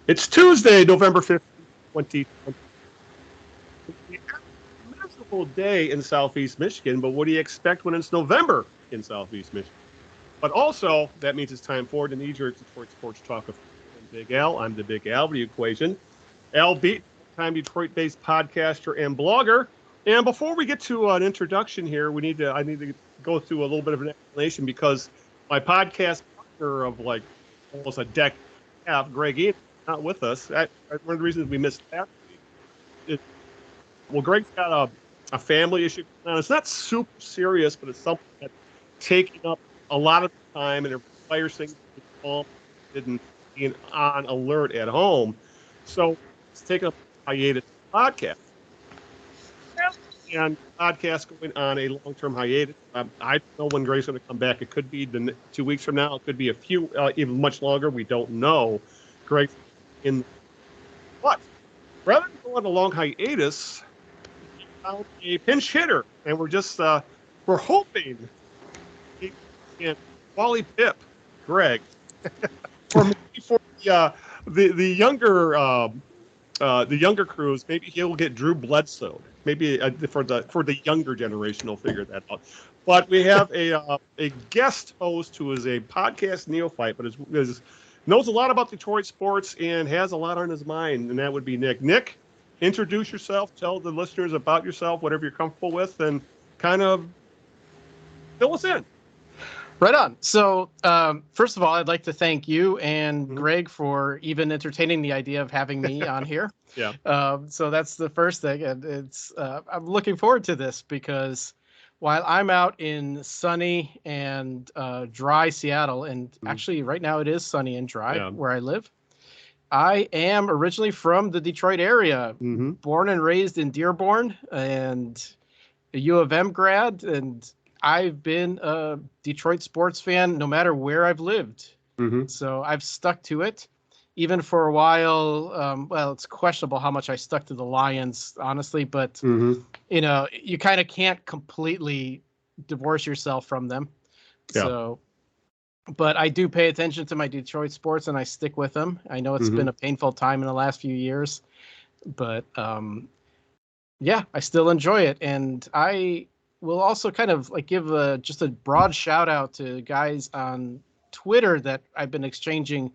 It's Tuesday, November 5th, 2020. A miserable day in Southeast Michigan, but what do you expect when it's November in Southeast Michigan? But also, that means it's time for the knee-jerk Detroit Sports Talk with Big Al. I'm the Big Al of the equation. Al Beaton, time Detroit-based podcaster and blogger. And before we get to an introduction here, I need to go through a little bit of an explanation because my podcast partner of like almost a decade and a half, Greg Eno, not with us. One of the reasons we missed last week is, well, Greg's got a family issue. Now, it's not super serious, but it's something that's taking up a lot of time and it requires things to be calm and being on alert at home. So it's taking up a hiatus podcast. And podcast going on a long-term hiatus. I don't know when Greg's going to come back. It could be 2 weeks from now. It could be a few, even much longer. We don't know. Greg's in. But rather than go on a long hiatus, we found a pinch hitter, and we're hoping he can Wally Pipp, Greg, or maybe for the younger crews, maybe he'll get Drew Bledsoe. Maybe for the younger generation, will figure that out. But we have a guest host who is a podcast neophyte, but knows a lot about Detroit sports and has a lot on his mind, and that would be Nick. Nick, introduce yourself, tell the listeners about yourself, whatever you're comfortable with, and kind of fill us in. Right on. So, first of all, I'd like to thank you and Greg for even entertaining the idea of having me on here. Yeah. So that's the first thing, and I'm looking forward to this because while I'm out in sunny and dry Seattle, and actually right now it is sunny and dry where I live, I am originally from the Detroit area, born and raised in Dearborn, and a U of M grad, and I've been a Detroit sports fan no matter where I've lived. So I've stuck to it. Even for a while, well, it's questionable how much I stuck to the Lions, honestly, but, you kind of can't completely divorce yourself from them. Yeah. So, but I do pay attention to my Detroit sports and I stick with them. I know it's been a painful time in the last few years, but yeah, I still enjoy it. And I will also kind of like give just a broad shout out to guys on Twitter that I've been exchanging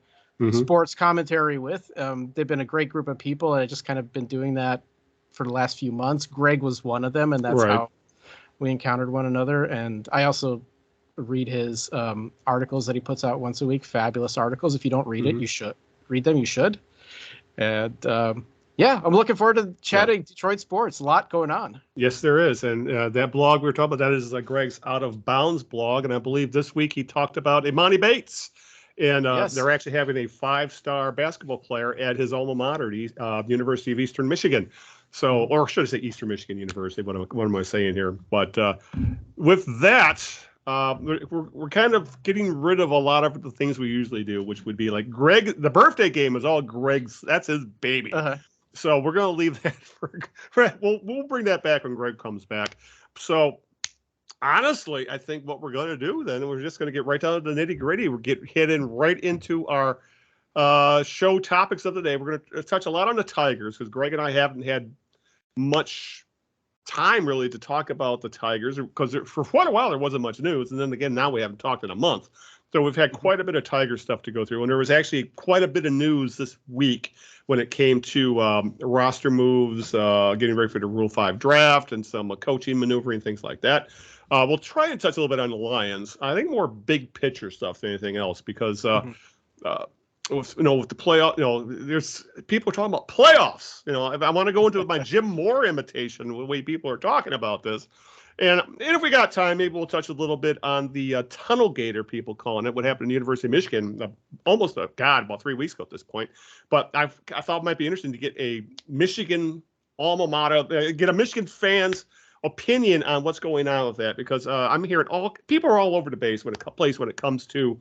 sports commentary with. They've been a great group of people, and I just kind of been doing that for the last few months. Greg was one of them, and that's how we encountered one another. And I also read his articles that he puts out once a week. Fabulous articles. If you don't read it, you should read them. You should. And yeah, I'm looking forward to chatting Detroit sports. A lot going on. Yes, there is. And that blog we were talking about, that is Greg's Out of Bounds blog. And I believe this week he talked about Imani Bates. And they're actually having a 5-star basketball player at his alma mater, the University of Eastern Michigan. So, or should I say Eastern Michigan University? What am I saying here? But with that, we're kind of getting rid of a lot of the things we usually do, which would be like Greg. The birthday game is all Greg's. That's his baby. So we're going to leave that for. We'll bring that back when Greg comes back. So. Honestly, I think what we're going to do then, we're just going to get right down to the nitty gritty. We're heading right into our show topics of the day. We're going to touch a lot on the Tigers because Greg and I haven't had much time really to talk about the Tigers because for quite a while there wasn't much news. And then again, now we haven't talked in a month. So we've had quite a bit of Tiger stuff to go through. And there was actually quite a bit of news this week when it came to roster moves, getting ready for the Rule 5 draft and some coaching maneuvering, things like that. We'll try and touch a little bit on the Lions. I think more big picture stuff than anything else because, with the playoff, there's people talking about playoffs. I want to go into my Jim Moore imitation, the way people are talking about this. And if we got time, maybe we'll touch a little bit on the tunnel gator, people calling it, what happened in the University of Michigan about 3 weeks ago at this point. But I thought it might be interesting to get a Michigan alma mater, get a Michigan fans opinion on what's going on with that, because I'm hearing people are all over the place when it comes to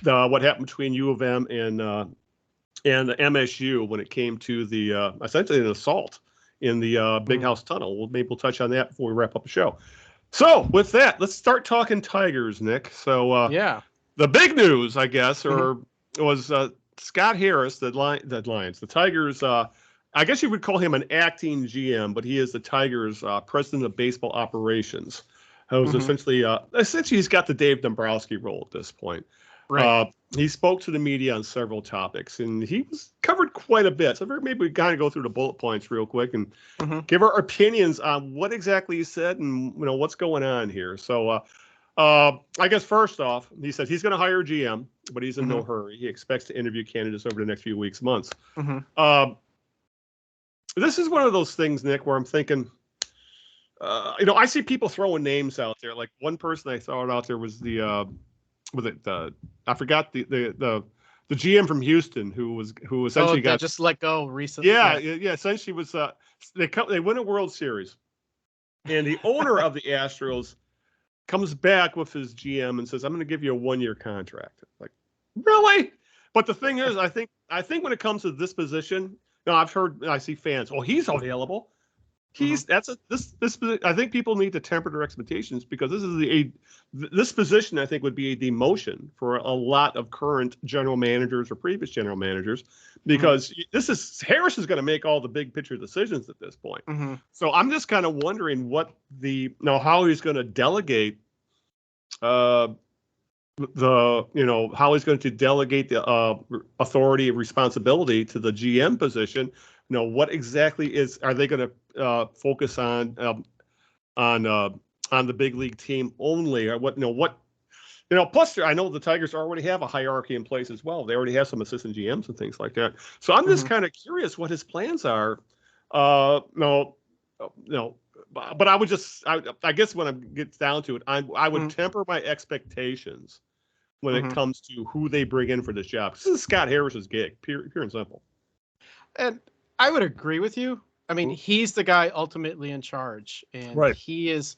what happened between U of M and the MSU when it came to the essentially an assault in the Big House Tunnel. Maybe we'll touch on that before we wrap up the show. So with that, let's start talking Tigers, Nick. So the big news, I guess, was Scott Harris, the Lions, the Tigers. I guess you would call him an acting GM, but he is the Tigers' president of baseball operations. Who's essentially he's got the Dave Dombrowski role at this point. Right. He spoke to the media on several topics, and he was covered quite a bit. So maybe we kind of go through the bullet points real quick and give our opinions on what exactly he said and what's going on here. So I guess first off, he said he's going to hire a GM, but he's in no hurry. He expects to interview candidates over the next few weeks, months. This is one of those things, Nick, where I'm thinking, I see people throwing names out there. Like one person I saw out there was I forgot the GM from Houston who essentially got just let go recently. Yeah. Essentially was they win a World Series, and the owner of the Astros comes back with his GM and says, "I'm going to give you a 1-year contract." Like, really? But the thing is, I think when it comes to this position, I see fans. Oh, he's available. I think people need to temper their expectations, because this position I think would be a demotion for a lot of current general managers or previous general managers, because Harris is going to make all the big picture decisions at this point. So I'm just kind of wondering how he's going to delegate how he's going to delegate the authority and responsibility to the GM position. What exactly are they going to focus on the big league team only, or what? Plus, I know the Tigers already have a hierarchy in place as well. They already have some assistant GMs and things like that. So I'm just kind of curious what his plans are. But I guess when it gets down to it, I would temper my expectations when it comes to who they bring in for this job. This is Scott Harris's gig, pure and simple. And I would agree with you. I mean, he's the guy ultimately in charge, and he is.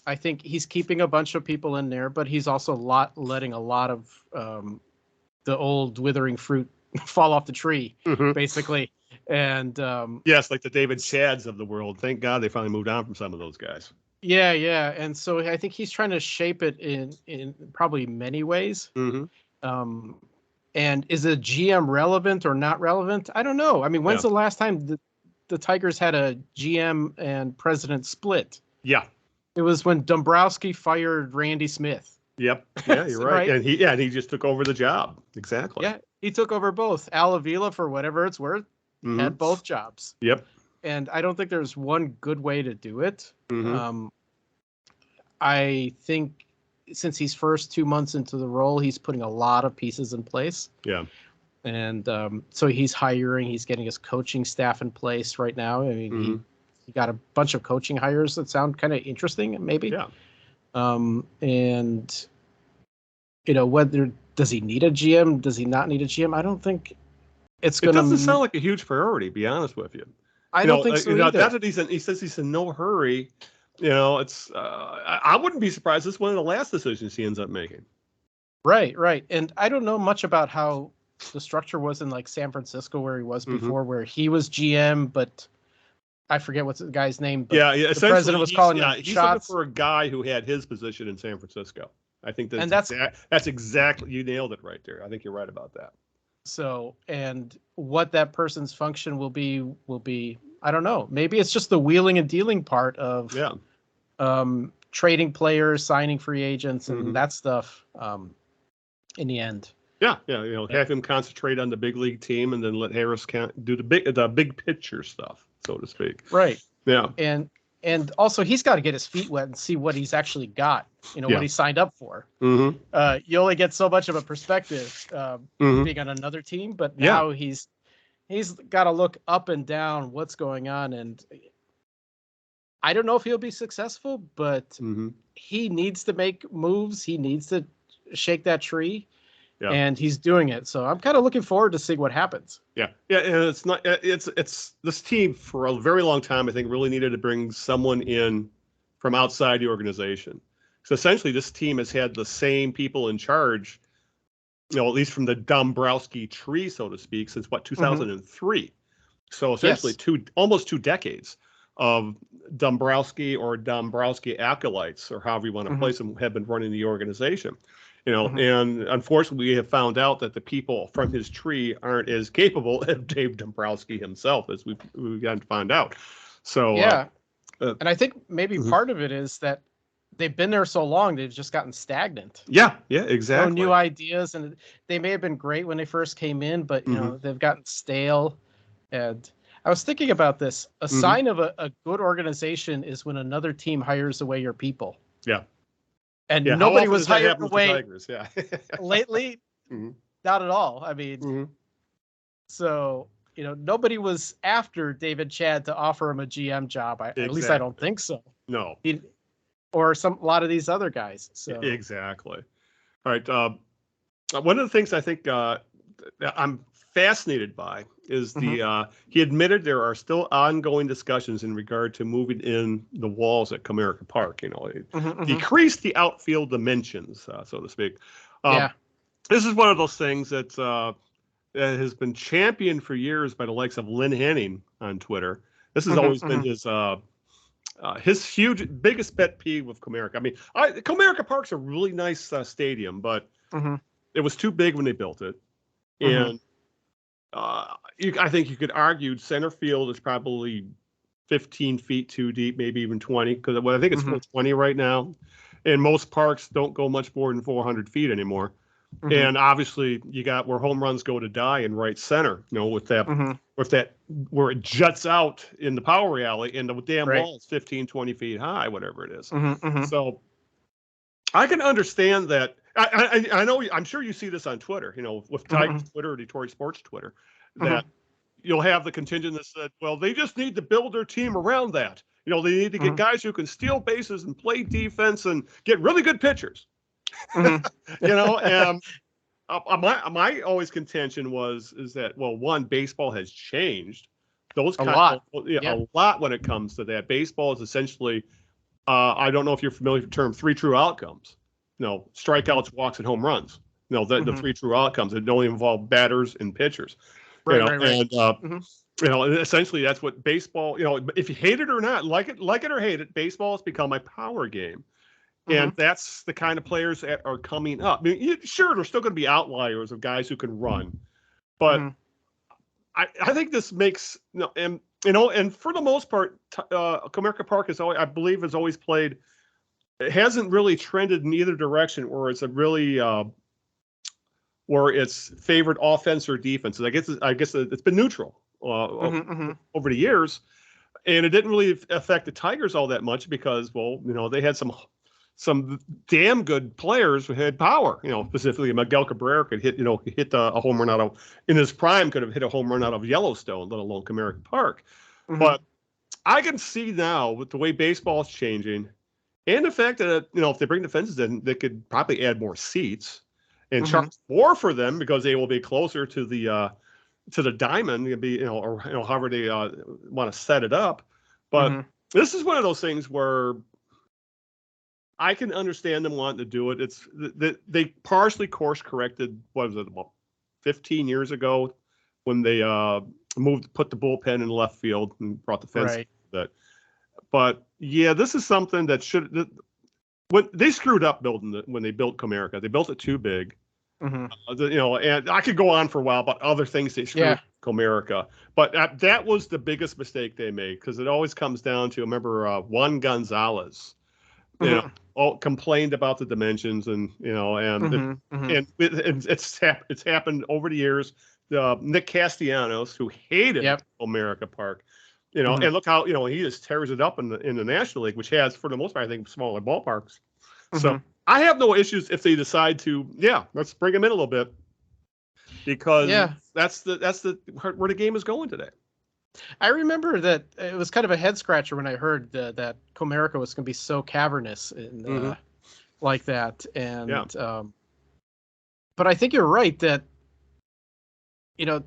I think he's keeping a bunch of people in there, but he's also letting a lot of the old withering fruit fall off the tree, basically. And yes, like the David Chads of the world. Thank God they finally moved on from some of those guys. Yeah. And so I think he's trying to shape it in probably many ways. And is a GM relevant or not relevant? I don't know. I mean, when's the last time the Tigers had a GM and president split? Yeah. It was when Dombrowski fired Randy Smith. Yep. Yeah, you're right. And he just took over the job. Exactly. Yeah, he took over both. Al Avila, for whatever it's worth, had both jobs. Yep. And I don't think there's one good way to do it. I think since he's first 2 months into the role, he's putting a lot of pieces in place. Yeah. And so he's getting his coaching staff in place right now. I mean, he got a bunch of coaching hires that sound kind of interesting, maybe. Yeah. And, whether, does he need a GM? Does he not need a GM? I don't think it's going to. It doesn't sound like a huge priority, to be honest with you. I don't think so either. That's what he says he's in no hurry. It's I wouldn't be surprised. This is one of the last decisions he ends up making. Right. And I don't know much about how the structure was in like San Francisco, where he was before, where he was GM, but I forget what's the guy's name. But the president was calling him he's shots. looking for a guy who had his position in San Francisco. I think that's exactly, you nailed it right there. I think you're right about that. So, and what that person's function will be, I don't know. Maybe it's just the wheeling and dealing part of trading players, signing free agents, and that stuff in the end. Yeah. Have him concentrate on the big league team, and then let Harris do the big picture stuff, so to speak. Right. Yeah. And also he's got to get his feet wet and see what he's actually got, what he signed up for. You only get so much of a perspective being on another team, but now he's got to look up and down what's going on. And I don't know if he'll be successful, but he needs to make moves. He needs to shake that tree. Yeah. And he's doing it. So I'm kind of looking forward to seeing what happens. Yeah. And it's this team for a very long time, I think, really needed to bring someone in from outside the organization. So essentially this team has had the same people in charge, at least from the Dombrowski tree, so to speak, since 2003. So essentially almost 2 decades of Dombrowski or Dombrowski acolytes, or however you want to place them, have been running the organization. And unfortunately, we have found out that the people from his tree aren't as capable as Dave Dombrowski himself, as we've gotten to find out. So and I think maybe part of it is that they've been there so long, they've just gotten stagnant. Yeah, exactly. No new ideas, and they may have been great when they first came in, but they've gotten stale. And I was thinking about this. A sign of a good organization is when another team hires away your people. Yeah. And nobody was hired away Yeah. lately. Not at all. I mean, so, nobody was after David Chad to offer him a GM job. At least I don't think so. No. Or a lot of these other guys. So exactly. All right. One of the things I think I'm fascinated by is he admitted there are still ongoing discussions in regard to moving in the walls at Comerica Park. Decrease the outfield dimensions, so to speak. This is one of those things that has been championed for years by the likes of Lynn Henning on Twitter. This has always been his biggest pet peeve with Comerica. I mean, Comerica Park's a really nice stadium, but it was too big when they built it. And I think you could argue center field is probably 15 feet too deep, maybe even 20, because I think it's 420 right now. And most parks don't go much more than 400 feet anymore. And obviously, you got where home runs go to die in right center, with that where it juts out in the power alley, and the damn wall is 15, 20 feet high, whatever it is. So I can understand that. I know, I'm sure you see this on Twitter, with Tigers Twitter or Detroit Sports Twitter, that you'll have the contingent that said, well, they just need to build their team around that. They need to get guys who can steal bases and play defense and get really good pitchers. And my always contention is that, well, one, baseball has changed. A lot when it comes to that. Baseball is essentially, I don't know if you're familiar with the term 3 true outcomes. Strikeouts, walks, and home runs. The 3 true outcomes. It only involve batters and pitchers. And essentially that's what baseball. If you hate it or not, like it or hate it, baseball has become a power game. And that's the kind of players that are coming up. I mean, sure, there's still going to be outliers of guys who can run, but I think this makes and for the most part, Comerica Park has always played. It hasn't really trended in either direction, where it's where it's favored offense or defense. I guess it's been neutral over the years, and it didn't really affect the Tigers all that much because, they had some damn good players who had power. Specifically Miguel Cabrera could hit a home run in his prime, could have hit a home run out of Yellowstone, let alone Comerica Park. But I can see now with the way baseball is changing, and the fact that if they bring the fences in, they could probably add more seats and charge more for them because they will be closer to the diamond. It'd be or however they want to set it up. But this is one of those things where I can understand them wanting to do it. It's they partially course corrected. What was it, about 15 years ago, when they put the bullpen in left field and brought the fence. But yeah, this is something that when they screwed up when they built Comerica. They built it too big. And I could go on for a while about other things they screwed Comerica, but that was the biggest mistake they made, because it always comes down to, remember Juan Gonzalez. Complained about the dimensions, and it's happened over the years. Nick Castellanos, who hated Comerica Park, and look how he just tears it up in the National League, which has, for the most part, I think, smaller ballparks. So I have no issues if they decide to, let's bring them in a little bit, because that's where the game is going today. I remember that it was kind of a head scratcher when I heard that Comerica was going to be so cavernous and like that. And but I think you're right that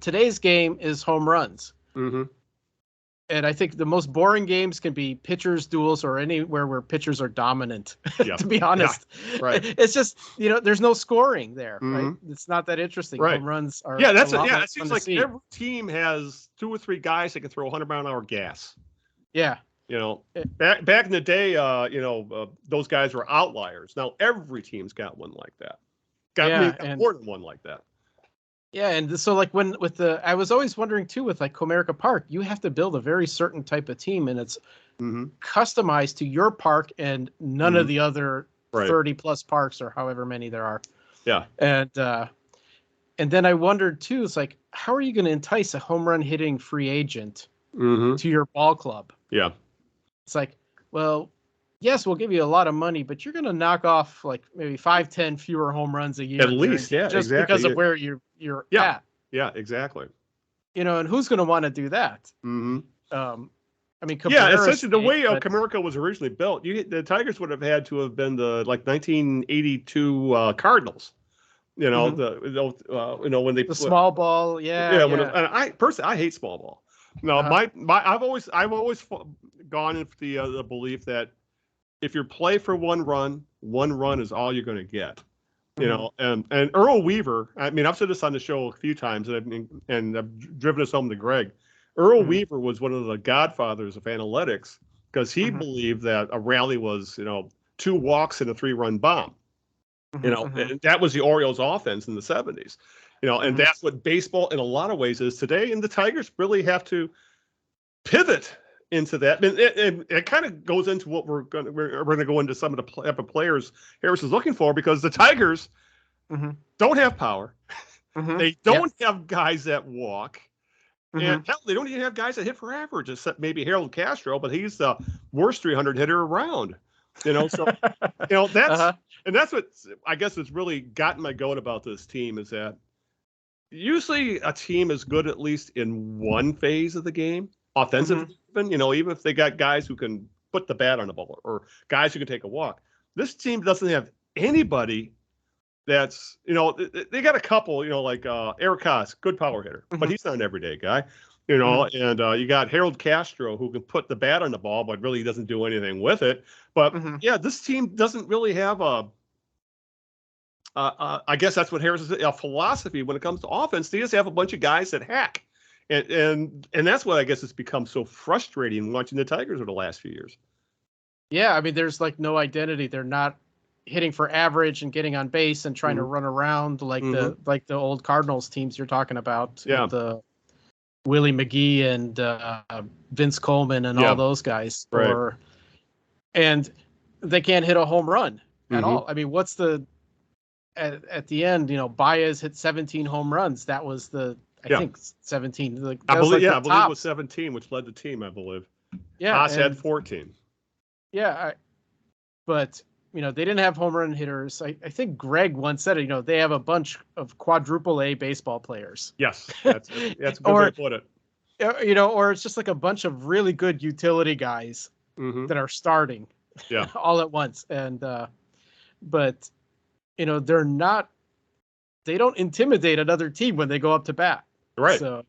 today's game is home runs. And I think the most boring games can be pitchers duels or anywhere where pitchers are dominant. To be honest, it's just there's no scoring there. Right? It's not that interesting. Home runs are it seems like every team has 2 or 3 guys that can throw 100-mile-an-hour gas. Back in the day, those guys were outliers. Now every team's got one like that. got more than one like that. Yeah, and so like I was always wondering too with like Comerica Park, you have to build a very certain type of team, and it's customized to your park and none of the other 30 plus parks or however many there are. Yeah, and then I wondered too, it's like, how are you going to entice a home run hitting free agent to your ball club? Yeah, it's like, well, yes, we'll give you a lot of money, but you're going to knock off like maybe 5-10 fewer home runs a year. At least, yeah, just exactly. Because of where you're at. Yeah, exactly. And who's going to want to do that? I mean, essentially the way Comerica was originally built, the Tigers would have had to have been the 1982 Cardinals. When they the small ball, I hate small ball. No, I've always gone with the belief that if you play for one run is all you're going to get. And Earl Weaver. I mean, I've said this on the show a few times, and I've driven this home to Greg. Earl Weaver was one of the godfathers of analytics because he believed that a rally was 2 walks and a 3-run bomb. And that was the Orioles' offense in the 70s. And that's what baseball in a lot of ways is today. And the Tigers really have to pivot into that. And it kind of goes into what we're going to go into some of the type of players Harris is looking for, because the Tigers don't have power. They don't have guys that walk. And hell, they don't even have guys that hit for average, except maybe Harold Castro, but he's the worst 300 hitter around. So that's what I guess has really gotten my goat about this team, is that usually a team is good at least in one phase of the game, offensive, even if they got guys who can put the bat on the ball or guys who can take a walk. This team doesn't have anybody that's, they got a couple, like Eric Haas, good power hitter, but he's not an everyday guy, and you got Harold Castro, who can put the bat on the ball, but really doesn't do anything with it. But this team doesn't really have I guess that's what Harris is, a philosophy when it comes to offense. They just have a bunch of guys that hack. And that's what I guess has become so frustrating watching the Tigers over the last few years. Yeah, I mean, there's like no identity. They're not hitting for average and getting on base and trying to run around like the old Cardinals teams you're talking about. Yeah. With the Willie McGee and Vince Coleman and all those guys. Right. And they can't hit a home run at all. I mean, what's at the end, Baez hit 17 home runs. That was I think 17. I believe it was 17, which led the team, I believe. Yeah. Haas had 14. Yeah. But, they didn't have home run hitters. I think Greg once said it, they have a bunch of quadruple A baseball players. Yes. That's a good way to put it. Or it's just like a bunch of really good utility guys that are starting all at once. And, but, they don't intimidate another team when they go up to bat. Right. So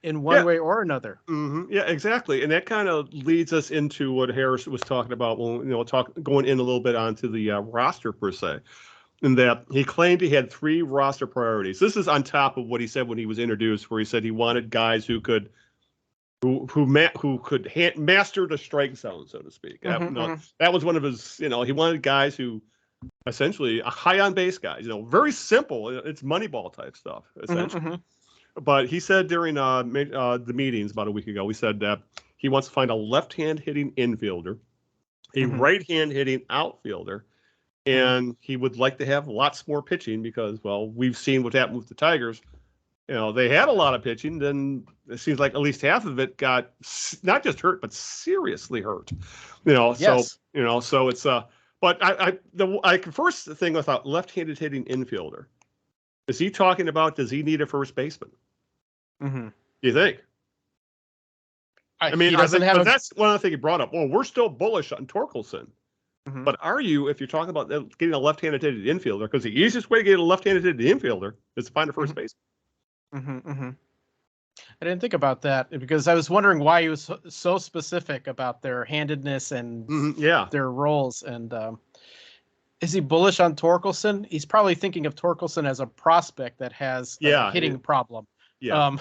in one way or another. Yeah, exactly. And that kind of leads us into what Harris was talking about when, going in a little bit onto the roster per se, and that he claimed he had 3 roster priorities. This is on top of what he said when he was introduced, where he said he wanted guys who could master the strike zone, so to speak. That was one of his, he wanted guys who essentially high on base guys, very simple. It's Moneyball type stuff, essentially. But he said during the meetings about a week ago, he said that he wants to find a left-hand hitting infielder, a right-hand hitting outfielder, and he would like to have lots more pitching because, well, we've seen what happened with the Tigers. They had a lot of pitching, then it seems like at least half of it got not just hurt, but seriously hurt. So it's but I first thing without left-handed hitting infielder, is he talking about, does he need a first baseman? Do you think? I mean, that's one of the things he brought up. Well, we're still bullish on Torkelson. But are you, if you're talking about getting a left-handed hitted infielder, because the easiest way to get a left-handed hitted infielder is to find a first baseman. I didn't think about that because I was wondering why he was so specific about their handedness and their roles. And is he bullish on Torkelson? He's probably thinking of Torkelson as a prospect that has a hitting problem. Yeah.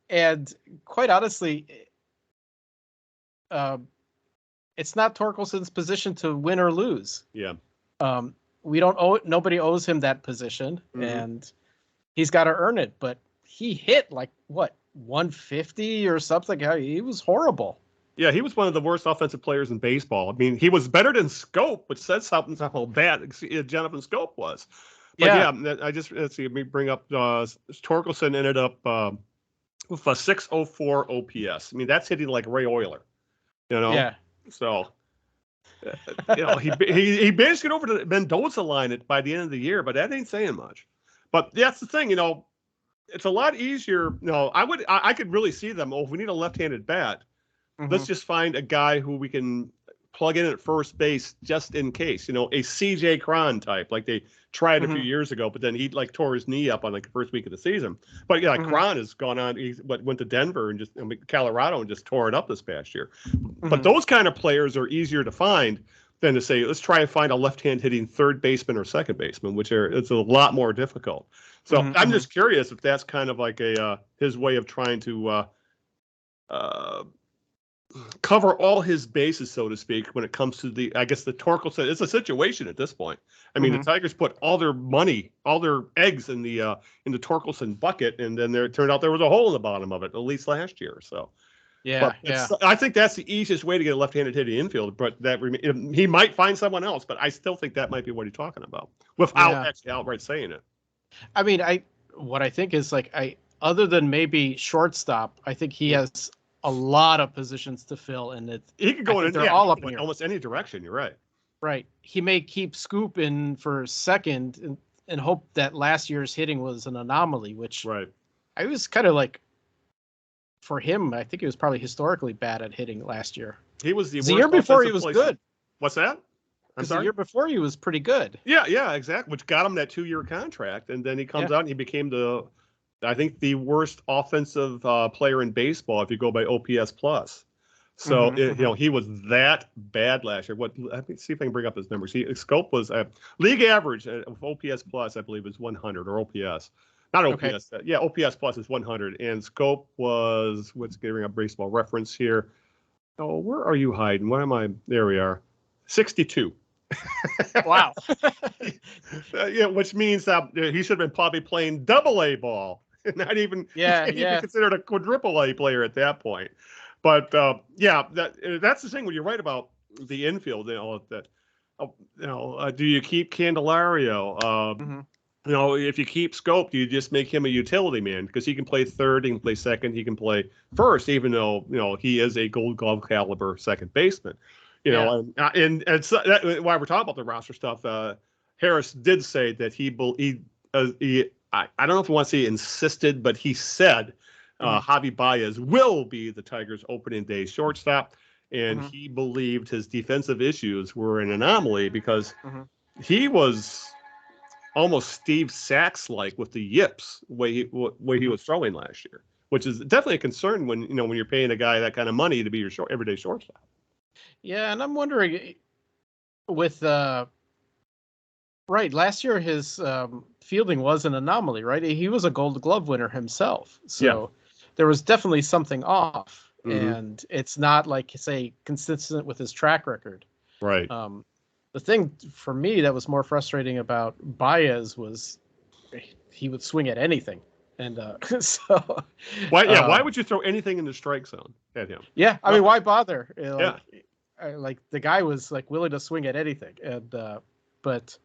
And quite honestly, it's not Torkelson's position to win or lose. Yeah. nobody owes him that position, and he's got to earn it. But he hit like what 150 or something. He was horrible. Yeah, he was one of the worst offensive players in baseball. I mean, he was better than Scope, which says something how bad Jonathan Scope was. But yeah, let's see. Let me bring up Torkelson ended up with a 604 OPS. I mean, that's hitting like Ray Euler, you know. Yeah. So, he managed to get over to the Mendoza line by the end of the year, but that ain't saying much. But that's the thing, it's a lot easier. I could really see them. If we need a left-handed bat, let's just find a guy who we can plug in at first base just in case. A CJ Cron type, like they tried a few years ago, but then he tore his knee up on the first week of the season. But Cron has gone on. He went to Denver and Colorado and just tore it up this past year. But those kind of players are easier to find than to say, let's try and find a left-hand hitting third baseman or second baseman, it's a lot more difficult. So I'm just curious if that's kind of like his way of trying to cover all his bases, so to speak, when it comes to the Torkelson. It's a situation at this point. I mean, the Tigers put all their money, all their eggs in the Torkelson bucket, and then it turned out there was a hole in the bottom of it, at least last year. So, I think that's the easiest way to get a left-handed hitting infield. But he might find someone else, but I still think that might be what he's talking about without actually outright saying it. I mean, what I think is other than maybe shortstop, I think he has a lot of positions to fill, and he could go in. They're all up in here. Almost any direction. You're right. Right. He may keep Scoop in for second and hope that last year's hitting was an anomaly, which I was kind of for him, I think he was probably historically bad at hitting last year. He was the year before he was good. What's that? The year before he was pretty good. Yeah, exactly. Which got him that 2-year contract, and then he comes out and he became I think the worst offensive player in baseball if you go by OPS plus. So he was that bad last year. Let me see if I can bring up his numbers. Scope was league average of OPS plus, I believe, is 100 or OPS. Not OPS. Okay. OPS plus is 100, and Scope was getting a baseball reference here. Oh, where are you hiding? Where am I? There we are. 62. Wow. Which means that he should have been probably playing double-A ball. Not even considered a quadruple A player at that point. But that's the thing when you're right about the infield. Do you keep Candelario? If you keep Scope, do you just make him a utility man because he can play third, he can play second, he can play first, even though he is a Gold Glove caliber second baseman. And so why we're talking about the roster stuff. Harris did say that he I don't know if he wants to say insisted, but he said Javi Baez will be the Tigers' opening day shortstop, and he believed his defensive issues were an anomaly because he was almost Steve Sachs-like with the yips way he was throwing last year, which is definitely a concern when you're paying a guy that kind of money to be your everyday shortstop. Yeah, and I'm wondering with last year his fielding was an anomaly, right? He was a Gold Glove winner himself, so there was definitely something off, and it's not say consistent with his track record. Right. The thing for me that was more frustrating about Baez was he would swing at anything, and so why would you throw anything in the strike zone at him? Yeah, I mean, why bother? The guy was willing to swing at anything, and but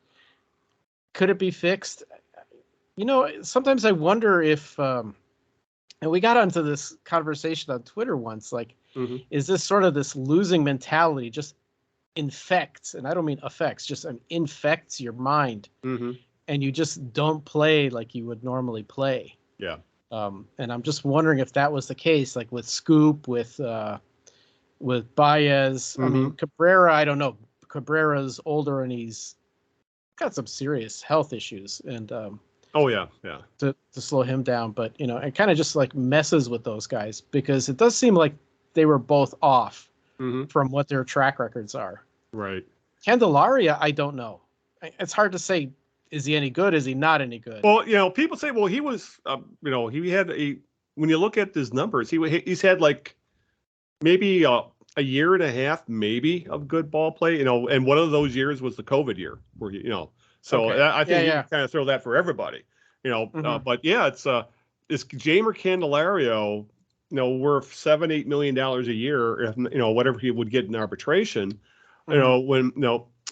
could it be fixed? Sometimes I wonder if, and we got onto this conversation on Twitter once, is this sort of this losing mentality just infects, and I don't mean affects, just infects your mind, and you just don't play like you would normally play. Yeah. And I'm just wondering if that was the case, with Scoop, with Baez. I mean, Cabrera, I don't know. Cabrera's older and he's got some serious health issues, and to slow him down. But it kind of just messes with those guys because it does seem like they were both off from what their track records are. Right. Candelaria, I don't know. It's hard to say. Is he any good? Is he not any good? Well, people say, he was, he had when you look at his numbers, he's had maybe a year and a half, maybe, of good ball play, and one of those years was the COVID year where So I think you can kind of throw that for everybody, but yeah, it's Jeimer Candelario, worth $7-8 million a year, if, whatever he would get in arbitration,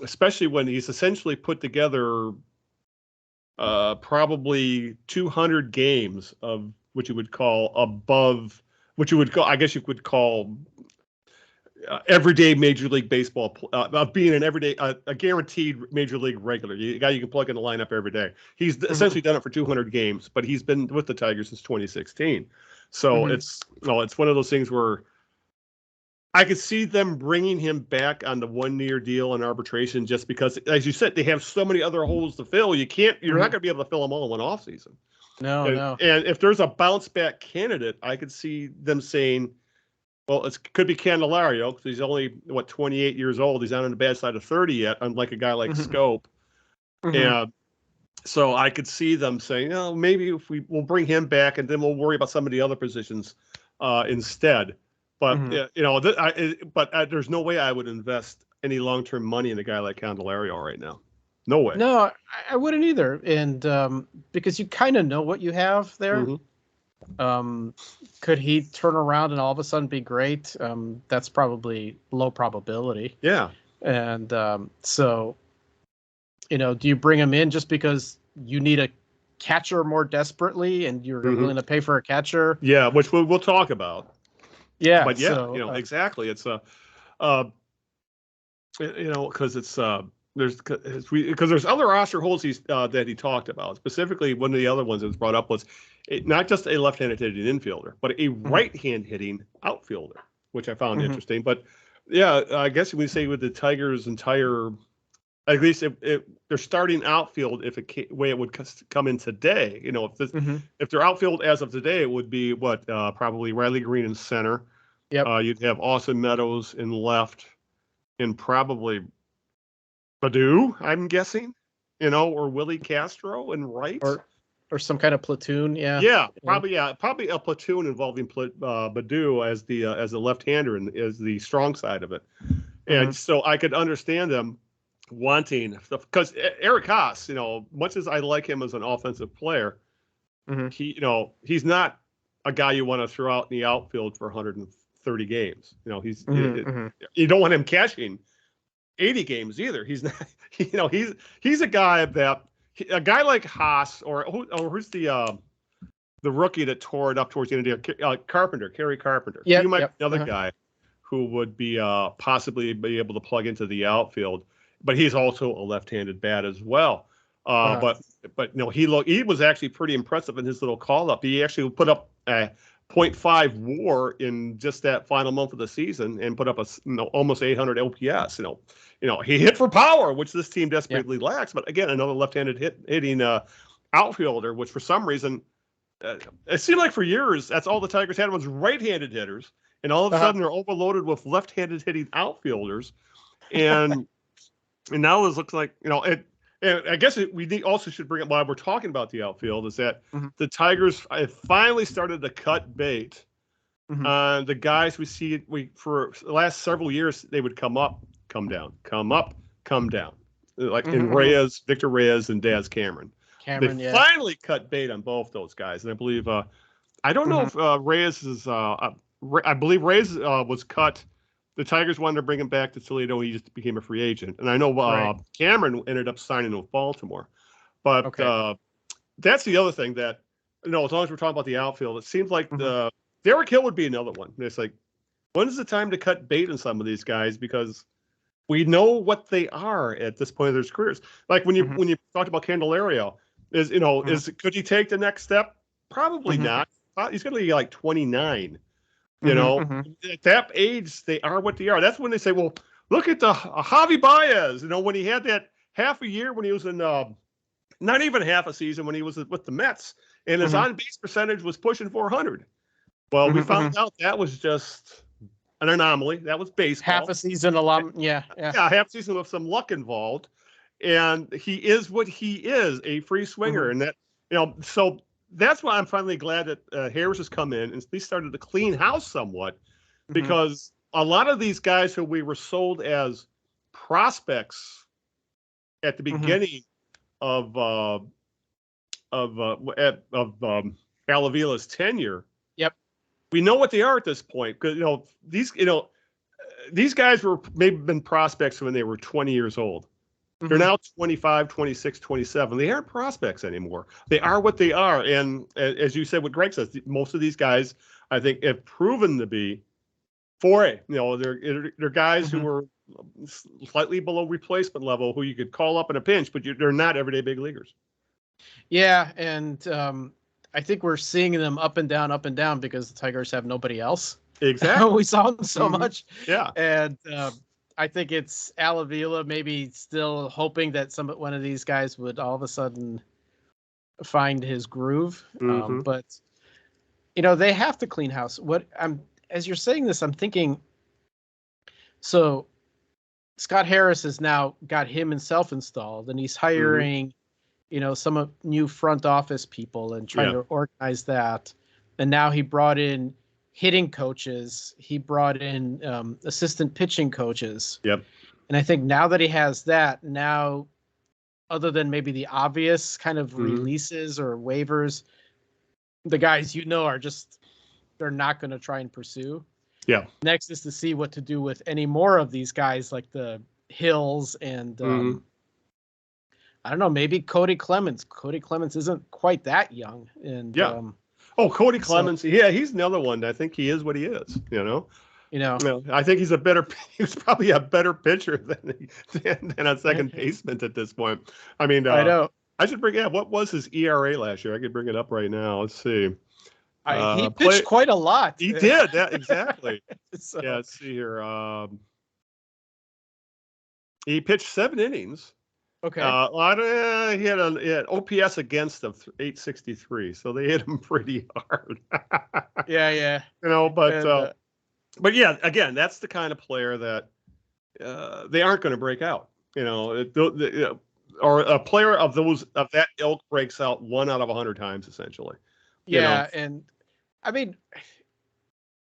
especially when he's essentially put together probably 200 games of what you would call I guess you could call everyday Major League Baseball, of being an everyday, a guaranteed Major League regular, a guy you can plug in the lineup every day. He's essentially done it for 200 games, but he's been with the Tigers since 2016. So it's one of those things where I could see them bringing him back on the 1-year deal in arbitration, just because, as you said, they have so many other holes to fill. You're not going to be able to fill them all in one offseason. No. And if there's a bounce back candidate, I could see them saying, well, it could be Candelario, because he's only 28 years old. He's not on the bad side of 30 yet, unlike a guy like Scope. And so I could see them saying, maybe if we'll bring him back, and then we'll worry about some of the other positions instead. But there's no way I would invest any long-term money in a guy like Candelario right now. No way. No, I wouldn't either. And because you kind of know what you have there. Could he turn around and all of a sudden be great? That's probably low probability. Yeah. And so, do you bring him in just because you need a catcher more desperately and you're willing to pay for a catcher? Yeah, which we'll talk about. Yeah. But yeah, exactly. It's because it's because there's other roster holes that he talked about. Specifically, one of the other ones that was brought up was not just a left-handed hitting infielder, but a right-hand hitting outfielder, which I found interesting. But yeah, I guess we say with the Tigers' entire, at least if they're starting outfield, way it would come in today, if their outfield as of today, it would be probably Riley Green in center. Yep. You'd have Austin Meadows in left, and probably Baddoo, I'm guessing, or Willie Castro in right, or some kind of platoon. Yeah, probably a platoon involving Baddoo as the left-hander and as the strong side of it. And so I could understand them wanting, because Eric Haas, much as I like him as an offensive player, he's not a guy you want to throw out in the outfield for 130 games. You don't want him catching 80 games either. He's not, he's a guy like Haas, or who's the rookie that tore it up towards the end of the year, Kerry Carpenter. Yeah, you might be another guy who would be possibly be able to plug into the outfield, but he's also a left-handed bat as well. But he was actually pretty impressive in his little call up. He actually put up a .5 WAR in just that final month of the season and put up almost 800 OPS. He hit for power, which this team desperately lacks. But again, another left-handed hitting outfielder, which for some reason it seemed like for years that's all the Tigers had was right-handed hitters, and all of a sudden they're overloaded with left-handed hitting outfielders, and now it looks like it. And I guess we also should bring up, while we're talking about the outfield, is that the Tigers finally started to cut bait on the guys we see. For the last several years, they would come up, come down, come up, come down, like in Victor Reyes and Daz Cameron. They finally cut bait on both those guys, and I believe I don't know if Reyes is. I believe Reyes was cut. The Tigers wanted to bring him back to Toledo. He just became a free agent. And I know Cameron ended up signing with Baltimore. But that's the other thing that, as long as we're talking about the outfield, it seems like Derek Hill would be another one. It's like, when is the time to cut bait on some of these guys? Because we know what they are at this point of their careers. Like when you talked about Candelario, could he take the next step? Probably not. He's going to be like 29. At that age, they are what they are. That's when they say, well, look at the Javi Baez, when he had that half a year when he was in, not even half a season when he was with the Mets, and his on-base percentage was pushing 400. Well, we found out that was just an anomaly. That was baseball. Half a season, half a season with some luck involved. And he is what he is, a free swinger. And that, so that's why I'm finally glad that Harris has come in and at least started to clean house somewhat, because a lot of these guys who we were sold as prospects at the beginning of Alavila's tenure. Yep. We know what they are at this point, because these guys were maybe been prospects when they were 20 years old. Mm-hmm. They're now 25, 26, 27. They aren't prospects anymore. They are what they are. And as you said, what Greg says, most of these guys, I think, have proven to be 4A. They're guys who were slightly below replacement level, who you could call up in a pinch, but they're not everyday big leaguers. Yeah, and I think we're seeing them up and down because the Tigers have nobody else. Exactly. We saw them so much. Yeah. And I think it's Alavila maybe still hoping that one of these guys would all of a sudden find his groove. But they have to clean house. As you're saying this, I'm thinking, so Scott Harris has now got himself installed, and he's hiring, some new front office people and trying to organize that. And now he brought in hitting coaches. He brought in assistant pitching coaches. Yep. And I think now that he has that, now, other than maybe the obvious kind of releases or waivers, the guys are just, they're not going to try and pursue. Yeah. Next is to see what to do with any more of these guys, like the Hills and I don't know, maybe Cody Clemens. Cody Clemens isn't quite that young. And Cody Clemens. He's another one. I think he is what he is. I think he's probably a better pitcher than a second baseman at this point. I mean, I know. I should what was his ERA last year? I could bring it up right now. Let's see. He pitched quite a lot. He did. Yeah, exactly. So. Yeah, let's see here. He pitched 7 innings. Okay. He had OPS against of 863, so they hit him pretty hard. Yeah. But yeah, again, that's the kind of player that they aren't going to break out. Or a player of that ilk breaks out 1 out of 100 times, essentially. Yeah, and I mean,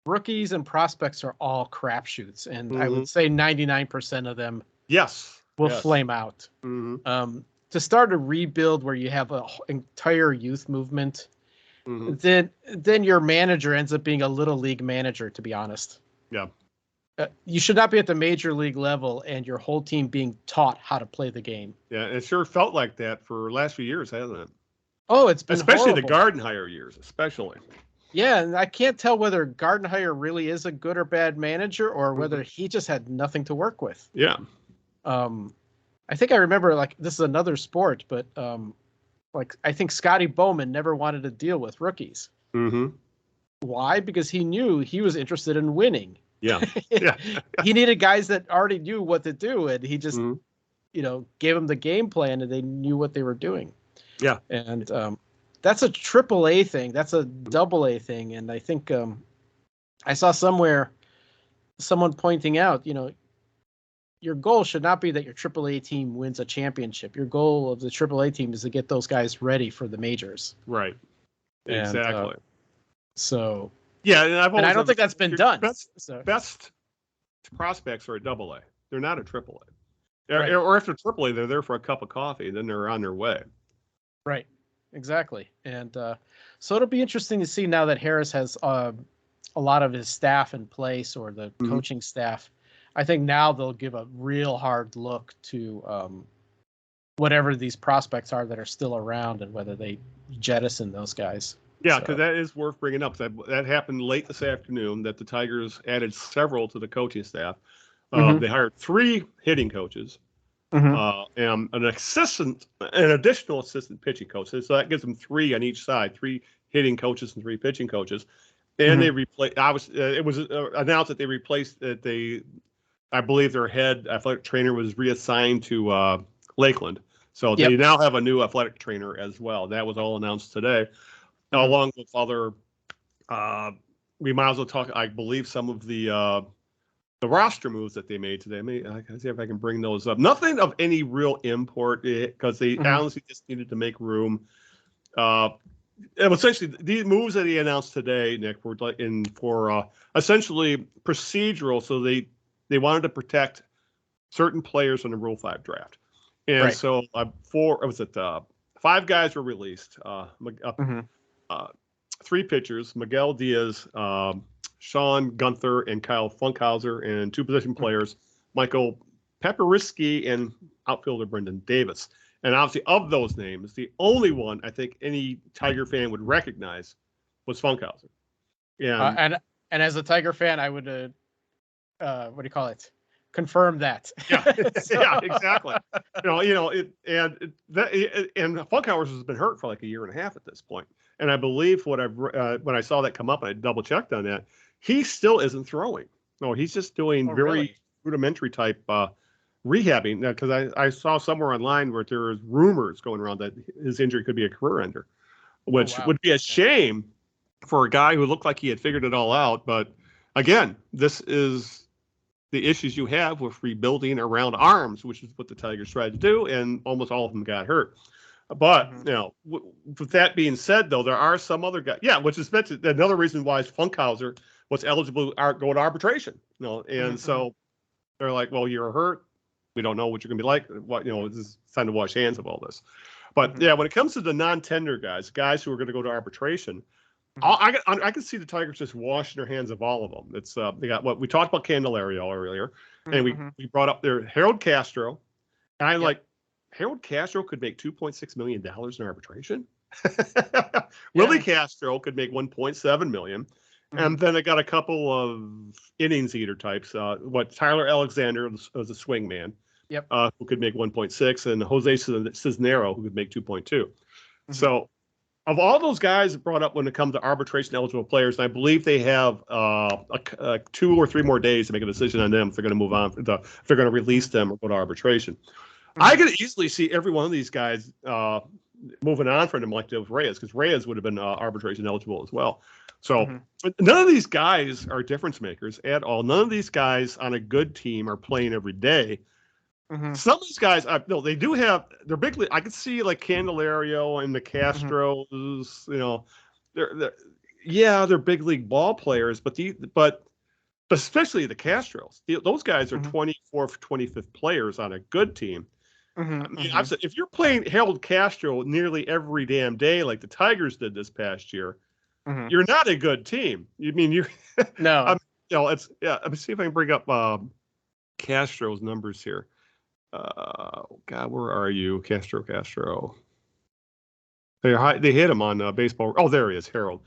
rookies and prospects are all crapshoots, and I would say 99% of them will flame out. To start a rebuild where you have an entire youth movement, then your manager ends up being a little league manager, to be honest. Yeah. You should not be at the major league level and your whole team being taught how to play the game. Yeah, it sure felt like that for the last few years, hasn't it? Oh, it's been especially horrible. The Gardenhire years, especially. Yeah, and I can't tell whether Gardenhire really is a good or bad manager, or whether he just had nothing to work with. Yeah. I think I remember, this is another sport, but I think Scotty Bowman never wanted to deal with rookies. Why? Because he knew he was interested in winning. Yeah. He needed guys that already knew what to do, and he just, gave them the game plan, and they knew what they were doing. Yeah. And that's a AAA thing. That's a AA thing. And I think I saw somewhere someone pointing out, your goal should not be that your AAA team wins a championship. Your goal of the AAA team is to get those guys ready for the majors. Right. Exactly. So. Yeah, and I don't think that's been done. Best prospects are a AA. They're not a AAA. Right. Or if they're AAA, they're there for a cup of coffee. Then they're on their way. Right. Exactly. And so it'll be interesting to see now that Harris has a lot of his staff in place, or the coaching staff. I think now they'll give a real hard look to whatever these prospects are that are still around, and whether they jettison those guys. Yeah, because that is worth bringing up. That happened late this afternoon, that the Tigers added several to the coaching staff. They hired 3 hitting coaches, and an additional assistant pitching coach. So that gives them 3 on each side, 3 hitting coaches and 3 pitching coaches. And they replaced. It was announced that they replaced I believe their head athletic trainer was reassigned to Lakeland, so they now have a new athletic trainer as well. That was all announced today, along with other. We might as well talk. I believe some of the roster moves that they made today. I can see if I can bring those up. Nothing of any real import, because they honestly just needed to make room. Essentially, the moves that he announced today, Nick, were for essentially procedural. So they wanted to protect certain players in the Rule 5 draft. And so five guys were released. Three pitchers: Miguel Diaz, Sean Gunther, and Kyle Funkhauser, and two position players: Michael Pepperisky and outfielder Brendan Davis. And obviously, of those names, the only one I think any Tiger fan would recognize was Funkhauser. And as a Tiger fan, I would what do you call it? Confirm that. Yeah, yeah, exactly. And Funkhauser has been hurt for like a year and a half at this point. And I believe when I saw that come up, and I double checked on that, he still isn't throwing. No, he's just doing very rudimentary type rehabbing. Because I saw somewhere online where there was rumors going around that his injury could be a career ender, which would be a shame for a guy who looked like he had figured it all out. But again, this is the issues you have with rebuilding around arms, which is what the Tigers tried to do, and almost all of them got hurt. But, with that being said, though, there are some other guys. Yeah, which is another reason why Funkhauser was eligible to go to arbitration. And so they're like, well, you're hurt. We don't know what you're going to be like. It's time to wash hands of all this. But, when it comes to the non-tender guys who are going to go to arbitration, I can see the Tigers just washing their hands of all of them. It's they got what we talked about Candelario earlier, and we brought up there Harold Castro, and I'm like, Harold Castro could make $2.6 million in arbitration. Willie Castro could make $1.7 million, and then I got a couple of innings eater types. Tyler Alexander was a swing man, who could make 1.6, and Jose Cisnero who could make 2.2. So. Of all those guys brought up when it comes to arbitration eligible players, and I believe they have 2 or 3 more days to make a decision on them if they're going to move on, if they're going to release them or go to arbitration. I could easily see every one of these guys moving on from them like they was Reyes, because Reyes would have been arbitration eligible as well. So none of these guys are difference makers at all. None of these guys on a good team are playing every day. Some of these guys, they do have. They're big league. I could see like Candelario and the Castros. They're big league ball players, but especially the Castros. Those guys are 24th, 25th players on a good team. I mean, I've said, if you're playing Harold Castro nearly every damn day like the Tigers did this past year, you're not a good team. You mean you? No. Let me see if I can bring up Castro's numbers here. God, where are you, Castro? They hit him on baseball. Oh, there he is, Harold.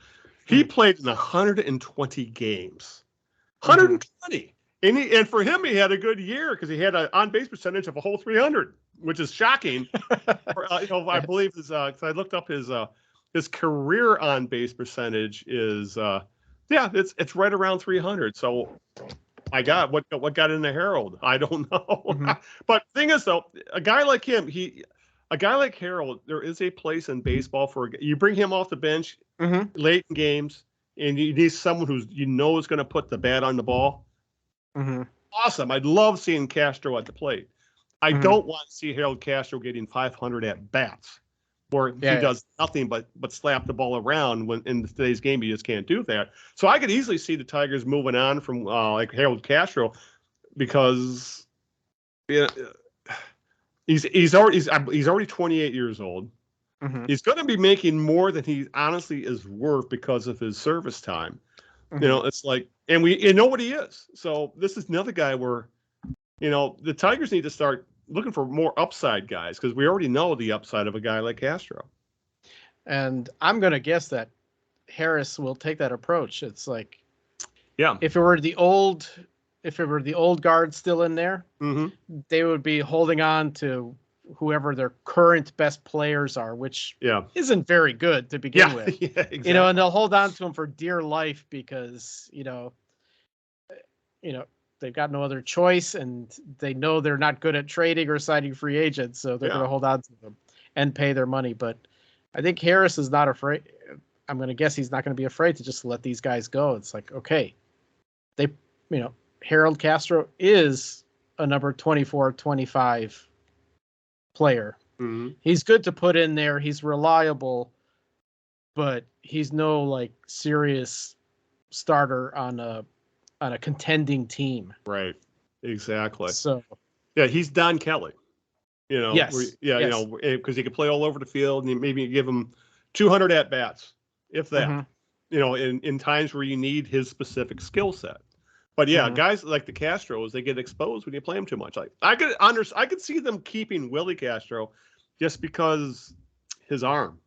He played in 120 games. 120. And for him, he had a good year because he had an on-base percentage of a whole 300, which is shocking. I believe because I looked up his career on-base percentage is it's right around 300. So. My God, what got into Harold? I don't know. But the thing is, though, a guy like Harold, there is a place in baseball for you bring him off the bench late in games, and you need someone who's is going to put the bat on the ball. Awesome. I'd love seeing Castro at the plate. I don't want to see Harold Castro getting 500 at bats, where he does nothing but slap the ball around. When in today's game, you just can't do that. So I could easily see the Tigers moving on from like Harold Castro, because he's already 28 years old. He's going to be making more than he honestly is worth because of his service time. It's like, and we know what he is. So this is another guy where, the Tigers need to start looking for more upside guys, because we already know the upside of a guy like Castro. And I'm going to guess that Harris will take that approach. It's like, if it were the old guard still in there, they would be holding on to whoever their current best players are, which isn't very good to begin with. Exactly. And they'll hold on to them for dear life because, they've got no other choice, and they know they're not good at trading or signing free agents, so they're going to hold on to them and pay their money. But I think Harris is not afraid. I'm going to guess he's not going to be afraid to just let these guys go. It's like, okay, Harold Castro is a number 24, 25 player. He's good to put in there. He's reliable, but he's no serious starter on a contending team. Right. Exactly. So he's Don Kelly. Yes. Because he could play all over the field, and maybe give him 200 at bats, if that. In times where you need his specific skill set. But guys like the Castros, they get exposed when you play them too much. Like I could see them keeping Willie Castro just because his arm.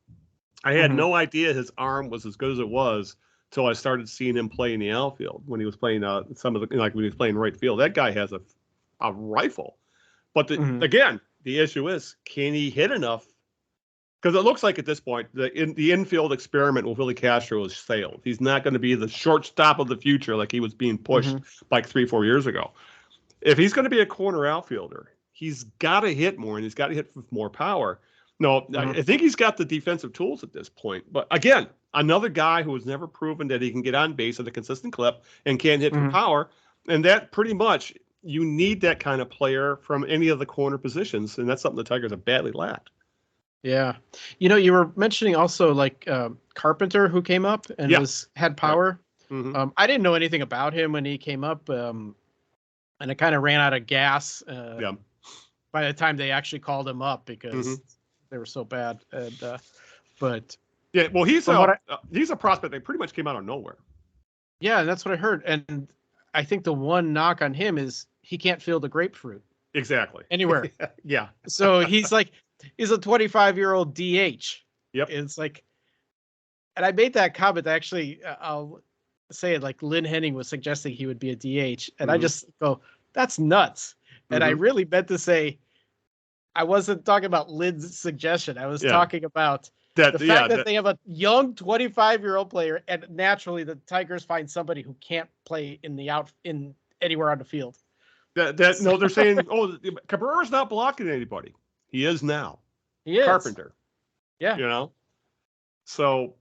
I had no idea his arm was as good as it was till I started seeing him play in the outfield when he was playing when he was playing right field. That guy has a rifle. But again, the issue is, can he hit enough? Because it looks like at this point, the infield experiment with Willie Castro has failed. He's not going to be the shortstop of the future like he was being pushed like 3-4 years ago. If he's going to be a corner outfielder, he's got to hit more, and he's got to hit with more power. No, I think he's got the defensive tools at this point. But again, another guy who has never proven that he can get on base at a consistent clip and can hit for power. And that pretty much, you need that kind of player from any of the corner positions. And that's something the Tigers have badly lacked. Yeah. You were mentioning also like Carpenter, who came up and had power. Right. I didn't know anything about him when he came up. And it kind of ran out of gas by the time they actually called him up because they were so bad. And but yeah, well, he's a prospect that pretty much came out of nowhere. Yeah, and that's what I heard. And I think the one knock on him is he can't field a grapefruit. Exactly. Anywhere. Yeah. So he's a 25-year-old DH. Yep. It's like, and I made that comment. Actually, I'll say it like Lynn Henning was suggesting he would be a DH, and I just go, that's nuts. And I really meant to say, I wasn't talking about Lynn's suggestion. I was talking about the fact that they have a young 25-year-old player, and naturally the Tigers find somebody who can't play in anywhere on the field. No, they're saying, Cabrera's not blocking anybody. He is now. He is. Carpenter. Yeah. So,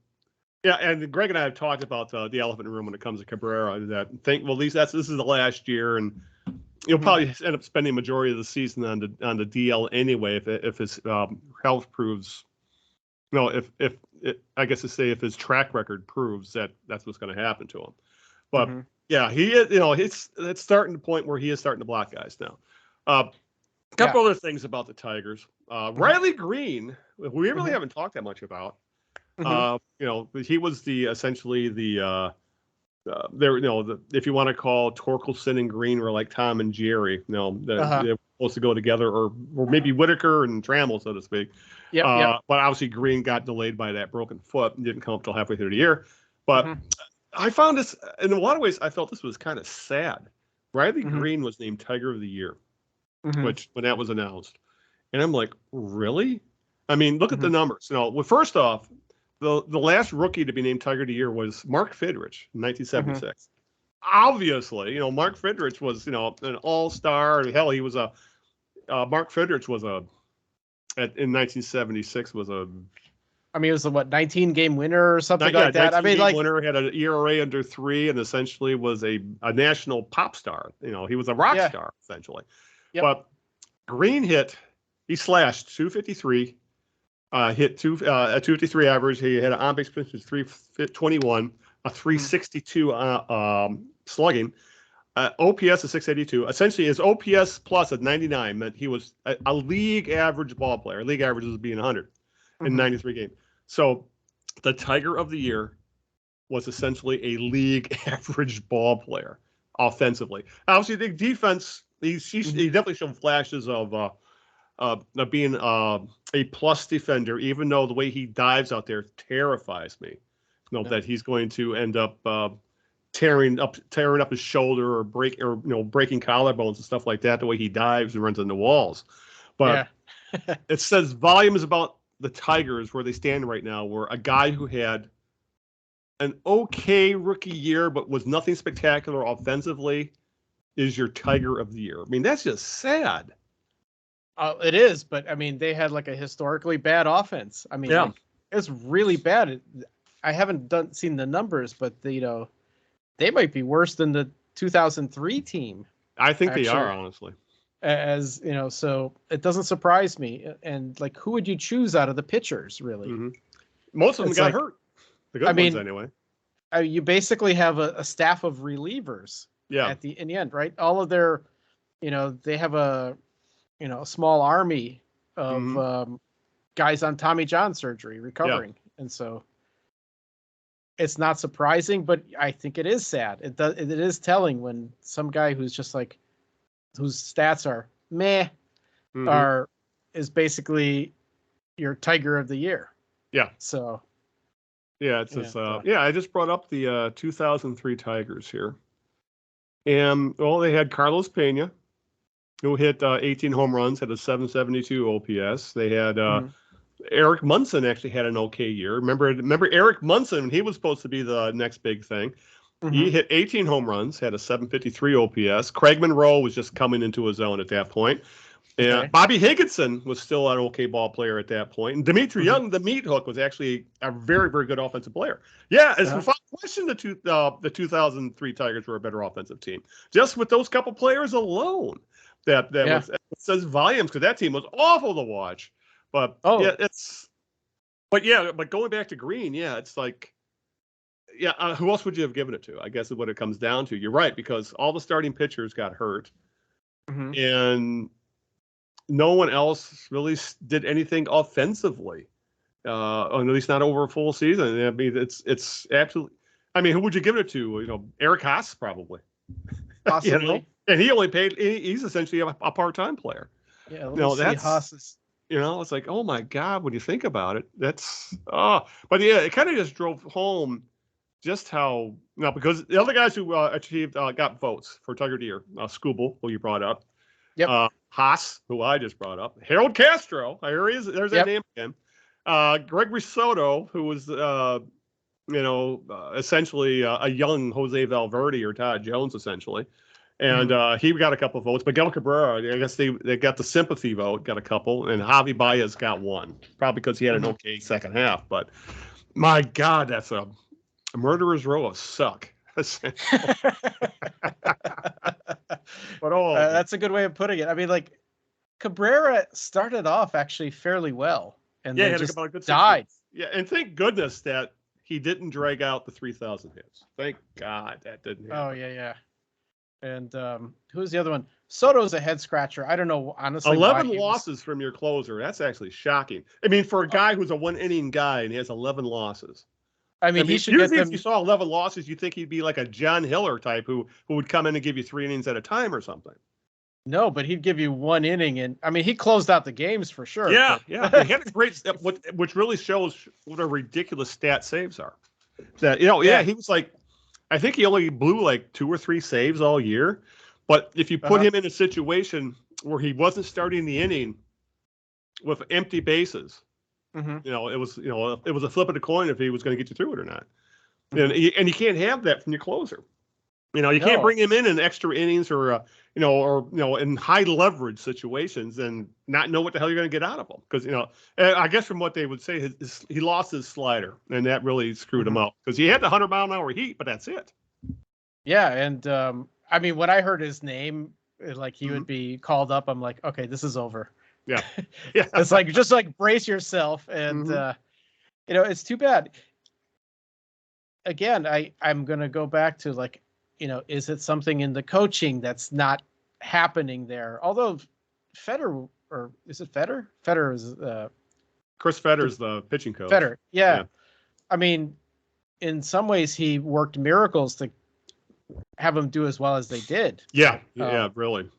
yeah, and Greg and I have talked about the elephant in the room when it comes to Cabrera. At least this is the last year, and you'll probably end up spending the majority of the season on the DL anyway if his health proves. If his track record proves that that's what's going to happen to him. But yeah, he is. It's starting to point where he is starting to block guys now. A couple other things about the Tigers. Riley Green, we really haven't talked that much about. He was essentially the if you want to call Torkelson and Green were like Tom and Jerry, they're supposed to go together, or maybe Whitaker and Trammell, so to speak. But obviously Green got delayed by that broken foot and didn't come up till halfway through the year. But I found this, in a lot of ways, I felt this was kind of sad. Riley Green was named Tiger of the Year, which when that was announced. And I'm like, really? I mean, look at the numbers. First off, the last rookie to be named Tiger of the Year was Mark Fidrich in 1976. Obviously, Mark Fidrich was, an all-star. Hell, he was Mark Fidrich was in 1976 was a. I mean, it was a 19-game winner or something like that. I mean, winner, had an ERA under 3, and essentially was a national pop star. He was a rock star essentially. But Green he slashed 253, hit a 253 average. He had an on-base percentage of 321, a 362 slugging. OPS of 682. Essentially, his OPS plus at 99 meant he was a league average ball player. League average was being 100 in 93 games. So the Tiger of the Year was essentially a league average ball player offensively. Obviously, the defense, he definitely showed flashes of being a plus defender, even though the way he dives out there terrifies me. That he's going to end up tearing up his shoulder or breaking collarbones and stuff like that, the way he dives and runs into walls. But it says volumes about the Tigers where they stand right now, where a guy who had an okay rookie year but was nothing spectacular offensively is your Tiger of the Year. I mean, that's just sad. It is, but I mean, they had like a historically bad offense. I mean, it's really bad. I haven't seen the numbers, but they might be worse than the 2003 team. I think they are, honestly. As so it doesn't surprise me. And like, who would you choose out of the pitchers, really? Most of them got hurt. The good ones, anyway. You basically have a staff of relievers. In the end, right? All of their, they have a small army of guys on Tommy John surgery recovering. And so it's not surprising, but I think it is sad. It is telling when some guy who's just like, whose stats are meh, is basically your Tiger of the Year. Yeah. So. Yeah, it's just, I just brought up the 2003 Tigers here. And, well, they had Carlos Pena, who hit 18 home runs, had a 772 OPS. They had Eric Munson actually had an okay year. Remember Eric Munson, he was supposed to be the next big thing. He hit 18 home runs, had a 753 OPS. Craig Monroe was just coming into his own at that point. And Bobby Higginson was still an okay ball player at that point. And Dimitri Young, the meat hook, was actually a very, very good offensive player. Yeah, it's without question the 2003 Tigers were a better offensive team. Just with those couple players alone, that says volumes, because that team was awful to watch. But but going back to Green, it's like, who else would you have given it to? I guess is what it comes down to. You're right, because all the starting pitchers got hurt, and no one else really did anything offensively, or at least not over a full season. I mean, it's absolutely. I mean, who would you give it to? Eric Haas probably. Possibly. And he only paid. He's essentially a part-time player. Yeah. That's Haas's. It's like, oh my God, when you think about it, that's but it kind of just drove home just how because the other guys who achieved got votes for Tiger of the Year, Skubal, who you brought up. Yep. Haas, who I just brought up. Harold Castro. Here he is. There's that name again. Gregory Soto, who was, essentially a young Jose Valverde or Todd Jones, essentially. And he got a couple of votes. Miguel Cabrera, I guess they got the sympathy vote, got a couple. And Javi Baez got one, probably because he had an okay second half. But my God, that's a murderer's row of suck. But that's a good way of putting it. I mean, like, Cabrera started off actually fairly well, and then just died. Yeah, and thank goodness that he didn't drag out the 3,000 hits. Thank God that didn't happen. Oh yeah. And who's the other one? Soto's a head scratcher. I don't know, honestly. 11 losses from your closer. That's actually shocking. I mean, for a guy who's a one-inning guy and he has 11 losses. I mean, he should usually get them. If you saw 11 losses, you think he'd be like a John Hiller type who would come in and give you 3 innings at a time or something. No, but he'd give you 1 inning, and I mean, he closed out the games for sure. Yeah. He had a great which really shows what a ridiculous stat saves are. That he was like, I think he only blew like 2 or 3 saves all year, but if you put him in a situation where he wasn't starting the inning with empty bases. It was a flip of the coin if he was going to get you through it or not. And you can't have that from your closer. You can't bring him in extra innings or in high leverage situations and not know what the hell you're going to get out of him. Because I guess from what they would say, he lost his slider, and that really screwed him up because he had the 100-mile-an-hour heat, but that's it. Yeah, and I mean, when I heard his name, like he would be called up, I'm like, okay, this is over. Yeah. It's like, just like brace yourself. And, it's too bad. Again, I'm going to go back to like, is it something in the coaching that's not happening there? Although Federer, or is it Federer? Federer is Chris Federer's the pitching coach. Federer. Yeah. I mean, in some ways he worked miracles to have them do as well as they did. Yeah. Really.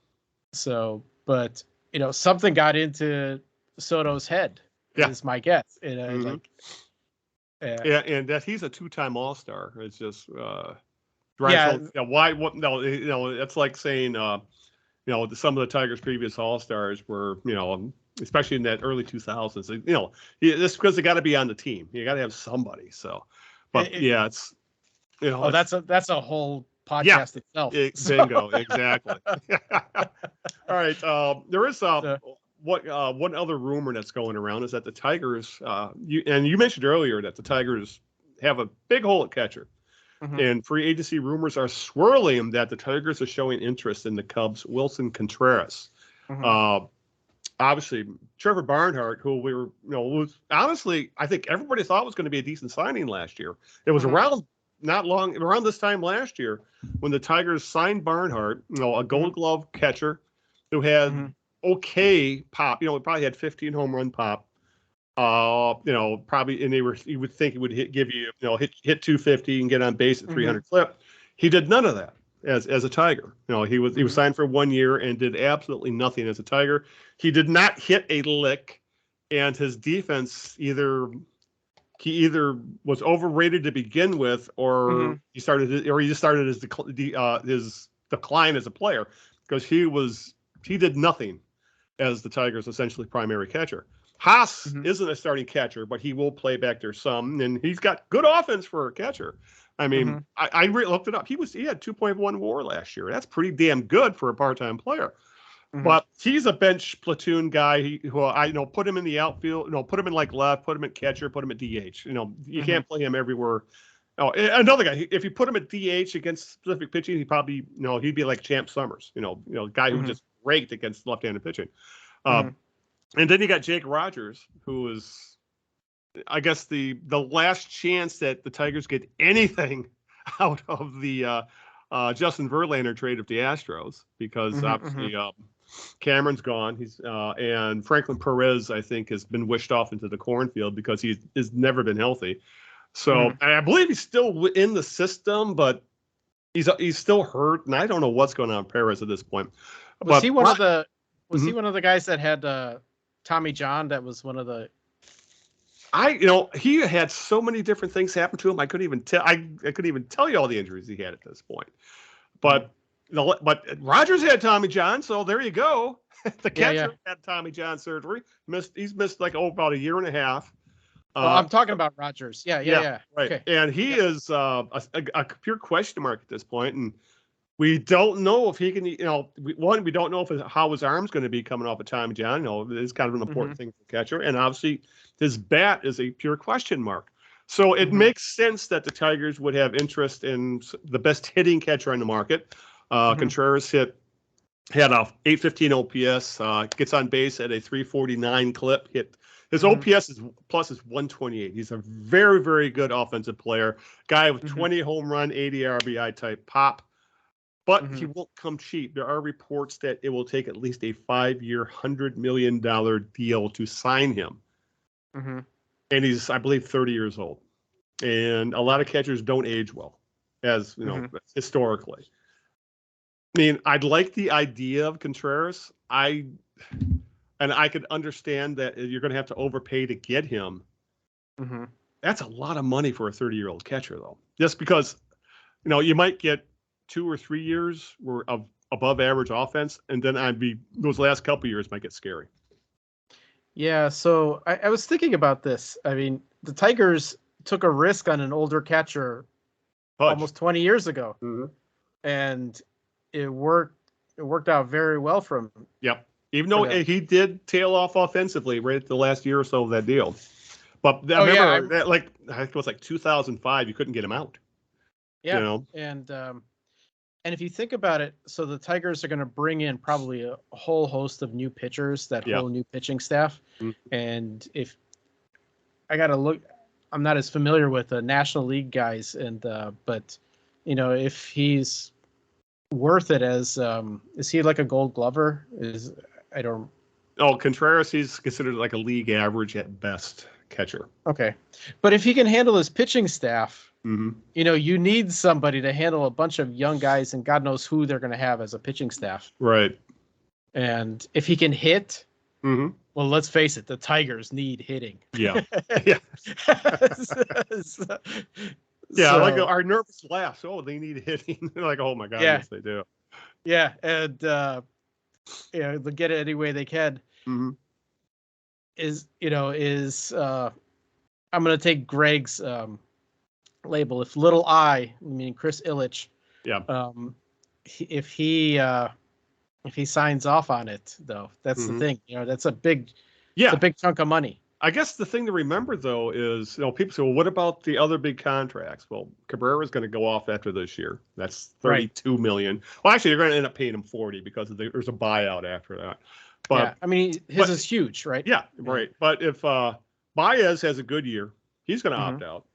So, but something got into Soto's head. Is my guess. And that he's a 2-time All-Star. It's just why? What? No, it's like saying some of the Tigers' previous All-Stars were especially in that early 2000s. It's because they got to be on the team. You got to have somebody. So, but it's that's a whole podcast itself. Bingo, exactly. All right. There is one other rumor that's going around is that the Tigers, you mentioned earlier that the Tigers have a big hole at catcher. And free agency rumors are swirling that the Tigers are showing interest in the Cubs' Wilson Contreras. Obviously, Trevor Barnhart, who we were, was honestly, I think everybody thought was going to be a decent signing last year. It was around this time last year when the Tigers signed Barnhart, a Gold Glove catcher who had okay pop. You know, it probably had 15 home run pop. You know, probably, and you would think it would give you, hit 250 and get on base at 300 clip. He did none of that as a Tiger. You know, he was signed for 1 year and did absolutely nothing as a Tiger. He did not hit a lick, and his defense either was overrated to begin with, or he just started his decline as a player, because he did nothing as the Tigers' essentially primary catcher. Haas isn't a starting catcher, but he will play back there some, and he's got good offense for a catcher. I mean, I looked it up. He had 2.1 WAR last year. That's pretty damn good for a part-time player. But he's a bench platoon guy. Put him in the outfield. Put him in like left. Put him at catcher. Put him at DH. You can't play him everywhere. Oh, another guy. If you put him at DH against specific pitching, he probably he'd be like Champ Summers. Guy who just raked against left-handed pitching. And then you got Jake Rogers, who is, I guess, the last chance that the Tigers get anything out of the Justin Verlander trade of the Astros, because obviously Cameron's gone. And Franklin Perez, I think, has been wished off into the cornfield because he has never been healthy. So I believe he's still in the system, but he's still hurt, and I don't know what's going on with Perez at this point. Was he one of the guys that had Tommy John? That was one of the. He had so many different things happen to him. I couldn't even tell. I couldn't even tell you all the injuries he had at this point. But Rogers had Tommy John, so there you go. The catcher had Tommy John surgery. He's missed about a year and a half. Well, I'm talking about Rogers. Yeah. Right. Okay. And he is a pure question mark at this point, and we don't know if he can. We don't know how his arm's going to be coming off of Tommy John. It's kind of an important thing for catcher, and obviously his bat is a pure question mark. So it makes sense that the Tigers would have interest in the best hitting catcher on the market. Contreras had a 815 OPS, gets on base at a 349 clip. His OPS plus is 128. He's a very, very good offensive player. Guy with 20 home run, 80 RBI type pop. But he won't come cheap. There are reports that it will take at least a 5-year, $100 million deal to sign him. And he's, I believe, 30 years old. And a lot of catchers don't age well, as historically. I mean, I'd like the idea of Contreras. I could understand that you're going to have to overpay to get him. That's a lot of money for a 30-year-old catcher, though. Just because, you might get 2 or 3 years of above average offense, and then those last couple years might get scary. Yeah, so I was thinking about this. I mean, the Tigers took a risk on an older catcher almost 20 years ago, and it worked out very well for him. Yep. Even though he did tail off offensively right at the last year or so of that deal. But I remember I think it was like 2005, you couldn't get him out. Yeah. And if you think about it, so the Tigers are going to bring in probably a whole host of new pitchers, whole new pitching staff. And if I got to look, I'm not as familiar with the National League guys, but if he's worth it as, is he like a Gold Glover? Contreras, he's considered like a league average at best catcher. Okay. But if he can handle his pitching staff, you need somebody to handle a bunch of young guys, and God knows who they're going to have as a pitching staff. Right. And if he can hit, well, let's face it, the Tigers need hitting. Yeah. Yeah. Like our nervous laughs. Oh, they need hitting. Like, oh my God, yes, they do. Yeah, and they'll get it any way they can. I'm going to take Greg's label. If little I, meaning Chris Ilitch, if he signs off on it, though, that's the thing. That's a big chunk of money. I guess the thing to remember, though, is people say, well, what about the other big contracts? Well, Cabrera is going to go off after this year. That's $32 million. Well, actually, they're going to end up paying him $40 million because there's a buyout after that. But his is huge, right? Yeah, right. But if Baez has a good year, he's going to opt out.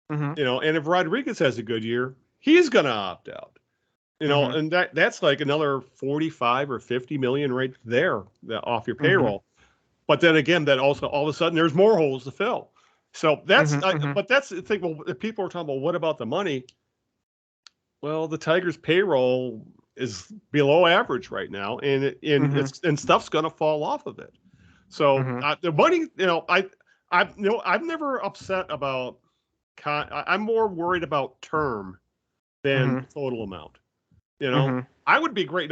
And if Rodriguez has a good year, he's going to opt out. You know, and that's like another 45 or 50 million right there off your payroll. But then again, that also all of a sudden there's more holes to fill. So that's, but that's the thing. Well, if people are talking about what about the money? Well, the Tigers' payroll is below average right now, and and stuff's going to fall off of it. So the money, I'm never upset about. I'm more worried about term than total amount. You know, I would be great.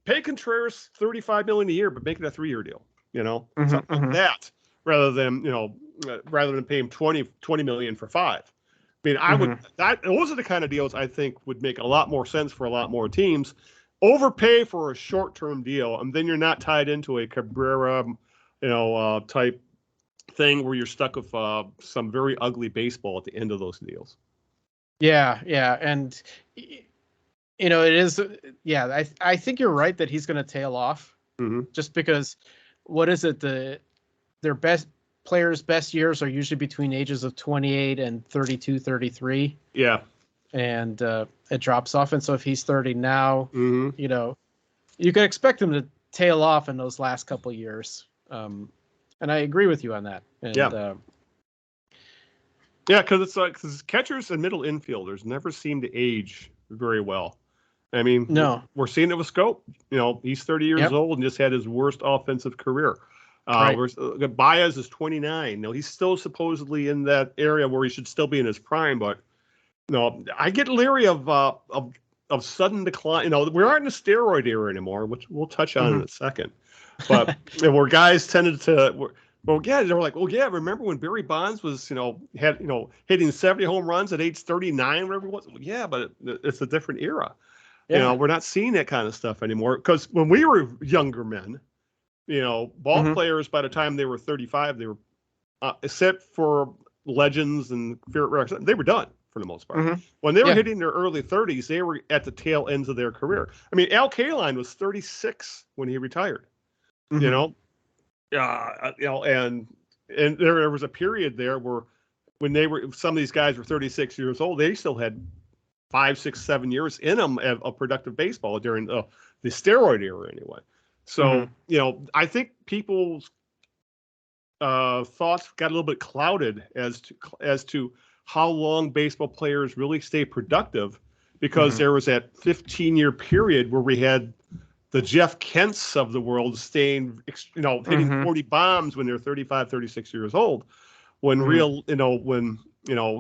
Pay Contreras $35 million a year, but make it a 3-year deal. You know, something like that, rather than pay him 20 million for 5. I mean, I would. Those are the kind of deals I think would make a lot more sense for a lot more teams. Overpay for a short-term deal, and then you're not tied into a Cabrera, type thing where you're stuck with some very ugly baseball at the end of those deals. Yeah, and it is. Yeah, I think you're right that he's going to tail off, just because. What is it? Their best players' best years are usually between ages of 28 and 32, 33. Yeah, and it drops off. And so if he's 30 now, you can expect him to tail off in those last couple of years. And I agree with you on that. And, because catchers and middle infielders never seem to age very well. I mean, no, we're seeing it with Scope. He's 30 years old and just had his worst offensive career. Baez is 29. He's still supposedly in that area where he should still be in his prime, but I get leery of sudden decline. We aren't in a steroid era anymore, which we'll touch on in a second. But where guys tended to. They were like, remember when Barry Bonds was, hitting 70 home runs at age 39, whatever it was? Yeah, but it's a different era. Yeah. We're not seeing that kind of stuff anymore. Because when we were younger men, ball players, by the time they were 35, they were, except for legends and they were done for the most part. When they were hitting their early 30s, they were at the tail ends of their career. I mean, Al Kaline was 36 when he retired. And there was a period there where when some of these guys were 36 years old, they still had 5, 6, 7 years in them of productive baseball during the steroid era anyway. So, I think people's thoughts got a little bit clouded as to how long baseball players really stay productive, because there was that 15-year period where we had the Jeff Kents of the world staying, hitting 40 bombs when they're 35, 36 years old. When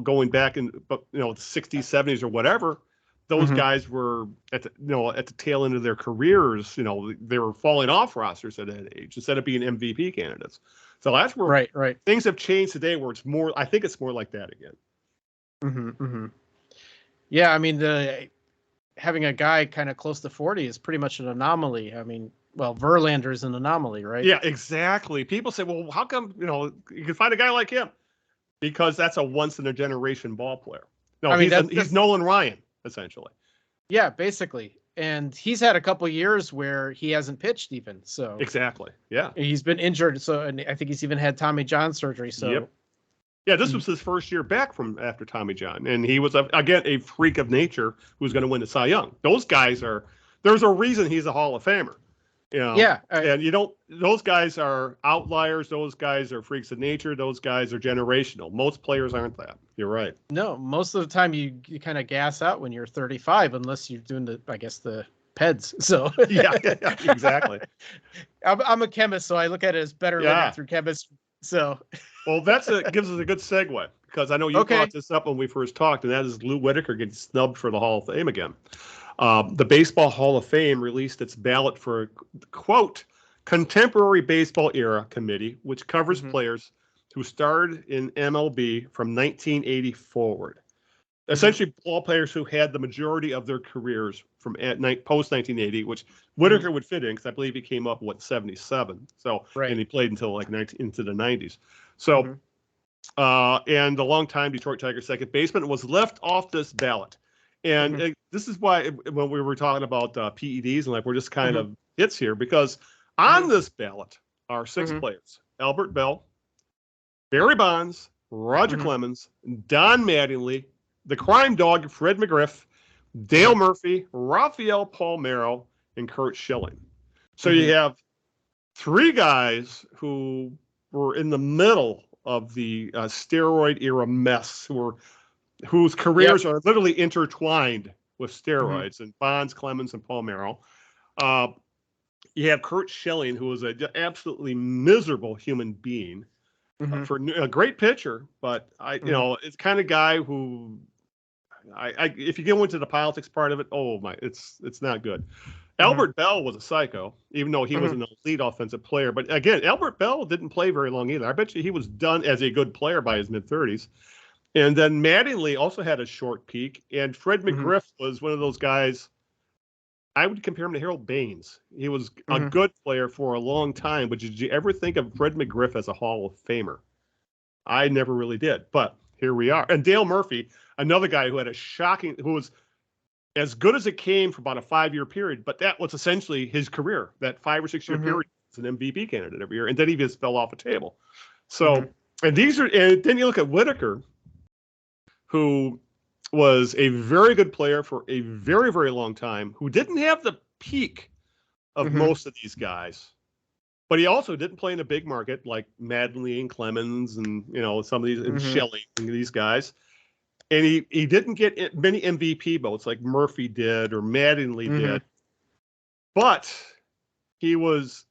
going back in, the 60s, 70s or whatever, those guys were at the tail end of their careers. They were falling off rosters at that age instead of being MVP candidates. So that's where things have changed today, where it's more. I think it's more like that again. Yeah, I mean, having a guy kind of close to 40 is pretty much an anomaly. I mean, well, Verlander is an anomaly, right? Yeah, exactly. People say, well, how come you can find a guy like him? Because that's a once in a generation ball player. No, I mean, he's Nolan Ryan essentially. Yeah, basically. And he's had a couple of years where he hasn't pitched even. So exactly. Yeah. He's been injured. So, and I think he's even had Tommy John surgery. So yeah, this was his first year back from after Tommy John, and he was again a freak of nature who's going to win the Cy Young. Those guys there's a reason he's a Hall of Famer. And those guys are outliers. Those guys are freaks of nature. Those guys are generational. Most players aren't that. You're right. No, most of the time you kind of gas out when you're 35, unless you're doing the PEDs. So yeah, exactly. I'm a chemist, so I look at it as better living through chemistry. So well, gives us a good segue, because I know you brought this up when we first talked, and that is Lou Whitaker getting snubbed for the Hall of Fame again. The Baseball Hall of Fame released its ballot for, quote, Contemporary Baseball Era Committee, which covers players who started in MLB from 1980 forward. Essentially, ball players who had the majority of their careers from post-1980, which Whitaker would fit in, because I believe he came up, 77. So, and he played until into the 90s. So, and the longtime Detroit Tigers second baseman was left off this ballot. And this is why when we were talking about PEDs, and we're just kind of hits here, because on this ballot are 6 players: Albert Bell, Barry Bonds, Roger Clemens, Don Mattingly, the crime dog Fred McGriff, Dale Murphy, Rafael Palmeiro, and Curt Schilling. So you have three guys who were in the middle of the steroid era mess, whose careers are literally intertwined with steroids, and Bonds, Clemens, and Palmeiro. You have Curt Schilling, who was an absolutely miserable human being, for a great pitcher, but it's kind of guy who, if you go into the politics part of it, it's not good. Albert Bell was a psycho, even though he was an elite offensive player. But again, Albert Bell didn't play very long either. I bet you he was done as a good player by his mid-30s. And then Mattingly also had a short peak, and Fred McGriff was one of those guys. I would compare him to Harold Baines. He was a good player for a long time, but did you ever think of Fred McGriff as a Hall of Famer? I never really did, but here we are. And Dale Murphy, another guy who was as good as it came for about a 5-year period, but that was essentially his career. That 5 or 6 year period was an MVP candidate every year, and then he just fell off the table. So, and then you look at Whitaker, who was a very good player for a very, very long time, who didn't have the peak of most of these guys, but he also didn't play in a big market like Mattingly and Clemens and some of these and Schilling and these guys. And he didn't get many MVP votes like Murphy did or Mattingly did, but he was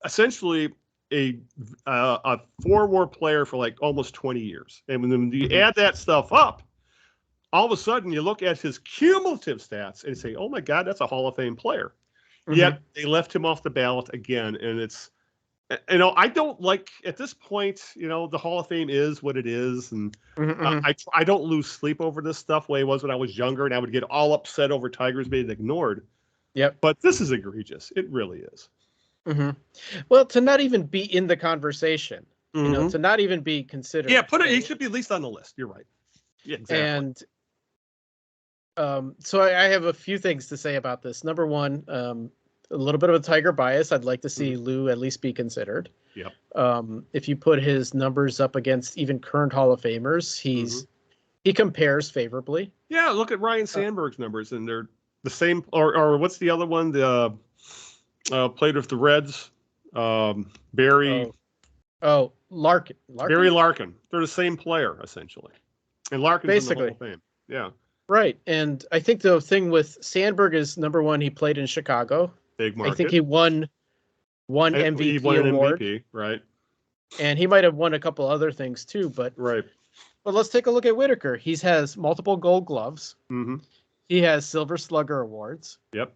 essentially a 4-war player for like almost 20 years. And when you add that stuff up, all of a sudden you look at his cumulative stats and say, oh my God, that's a Hall of Fame player. Yet they left him off the ballot again. And it's, I don't like at this point, the Hall of Fame is what it is. And I don't lose sleep over this stuff the way it was when I was younger, and I would get all upset over Tigers being ignored. Yep. But this is egregious. It really is. Well, to not even be in the conversation, to not even be considered. Yeah, he should be at least on the list. You're right. Yeah, exactly. And so I have a few things to say about this. Number one, a little bit of a Tiger bias. I'd like to see Lou at least be considered. Yep. If you put his numbers up against even current Hall of Famers, he compares favorably. Yeah, look at Ryan Sandberg's numbers, and they're the same. Or what's the other one? The played with the Reds, Barry. Larkin. Barry Larkin. They're the same player essentially, and Larkin's basically in the Hall of Fame. Yeah. Right, and I think the thing with Sandberg is, number one, he played in Chicago. Big market. I think he won MVP he won an award. MVP, right? And he might have won a couple other things too, but right. But let's take a look at Whitaker. He has multiple Gold Gloves. He has Silver Slugger awards. Yep.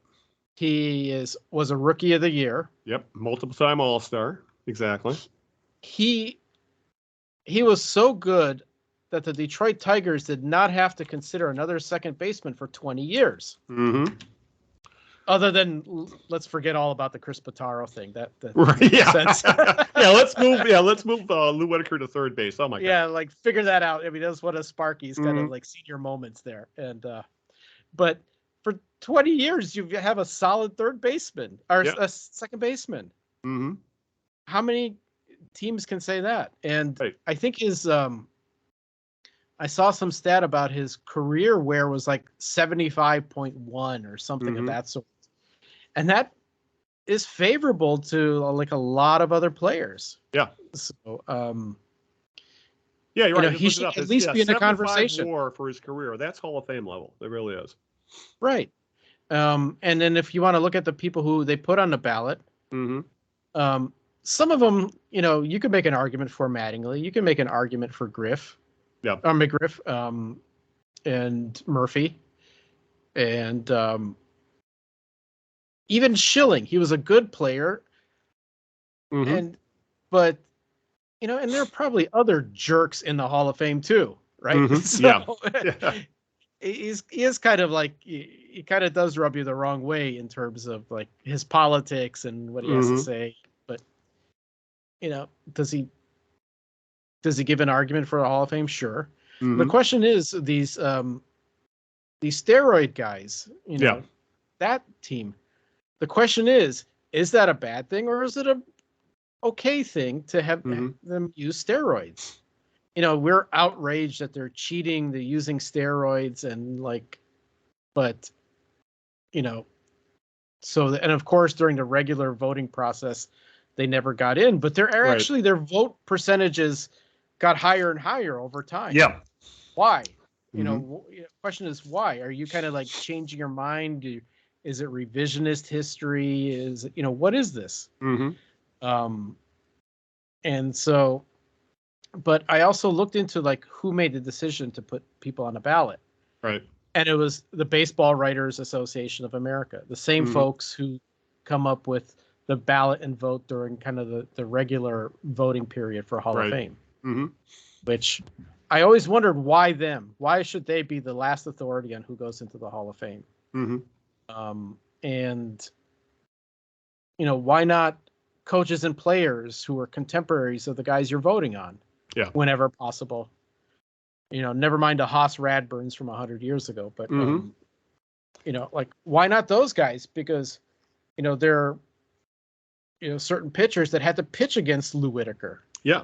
He was a Rookie of the Year. Yep, multiple-time All-Star. Exactly. He was so good that the Detroit Tigers did not have to consider another second baseman for 20 years. Other than, let's forget all about the Chris Pitaro thing. That right, makes sense. Let's move Lou Whitaker to third base. Oh my God. Yeah, like figure that out. I mean, that's one of Sparky's kind of like senior moments there. And but for 20 years, you have a solid third baseman or a second baseman. How many teams can say that? And I think his I saw some stat about his career where was like 75.1 or something of that sort. And that is favorable to like a lot of other players. Yeah. So, yeah, you're right. He should at least be in the conversation. WAR for his career. That's Hall of Fame level. It really is. Right. And then if you want to look at the people who they put on the ballot, some of them, you could make an argument for Mattingly. You can make an argument for Griff. Yeah. McGriff, and Murphy, and even Schilling. He was a good player, but and there are probably other jerks in the Hall of Fame too, right? So, he is kind of like he kind of does rub you the wrong way in terms of like his politics and what he has to say, but does he give an argument for the Hall of Fame? Sure. The question is these steroid guys, that team. The question is that a bad thing or is it a okay thing to have them use steroids? We're outraged that they're cheating, they're using steroids, and like but so and of course during the regular voting process, they never got in. But actually their vote percentages got higher and higher over time. Yeah. Why? Question is why? Are you kind of like changing your mind? Is it revisionist history? Is what is this? And so, but I also looked into like who made the decision to put people on a ballot. Right. And it was the Baseball Writers Association of America, the same folks who come up with the ballot and vote during kind of the regular voting period for Hall of Fame. Which I always wondered, why them? Why should they be the last authority on who goes into the Hall of Fame? And why not coaches and players who are contemporaries of the guys you're voting on? Yeah. Whenever possible. Never mind the Haas Radburns from 100 years ago, but like, why not those guys? Because there are certain pitchers that had to pitch against Lou Whitaker. Yeah.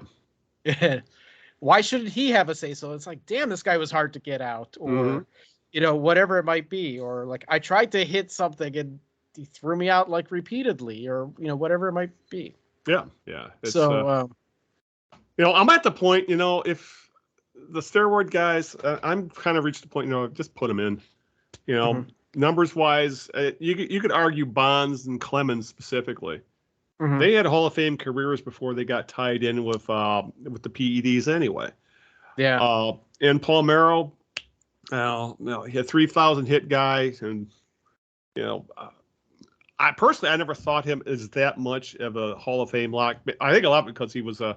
Why shouldn't he have a say? So it's like, damn, this guy was hard to get out, or whatever it might be, or like I tried to hit something and he threw me out like repeatedly, or whatever it might be. Yeah. It's, so I'm at the point, if the steroid guys, I'm kind of reached the point, just put them in, numbers wise, you could argue Bonds and Clemens specifically. They had Hall of Fame careers before they got tied in with the PEDs anyway. Yeah. And Palmeiro, he had 3,000 hit guys, and I personally never thought him as that much of a Hall of Fame lock. I think a lot because he was a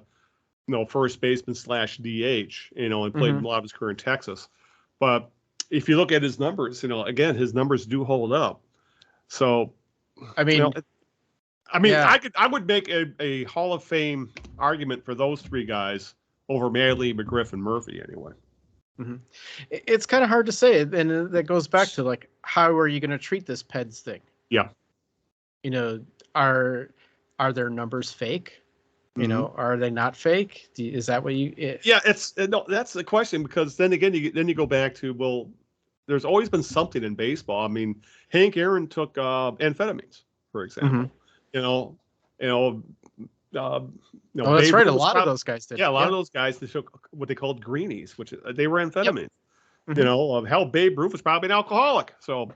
first baseman / DH, and played a lot of his career in Texas. But if you look at his numbers, again, his numbers do hold up. So, I mean, I would make a Hall of Fame argument for those three guys over Manley, McGriff, and Murphy anyway. It's kind of hard to say, and that goes back to like, how are you going to treat this PEDS thing? Yeah. Are their numbers fake? Are they not fake? Is that what you? Yeah, that's the question, because then again, you go back to, well, there's always been something in baseball. I mean, Hank Aaron took amphetamines, for example. That's right. A lot of those guys did. Yeah, a lot of those guys, they took what they called greenies, which they were amphetamines. Yep. Hell, Babe Ruth was probably an alcoholic. So,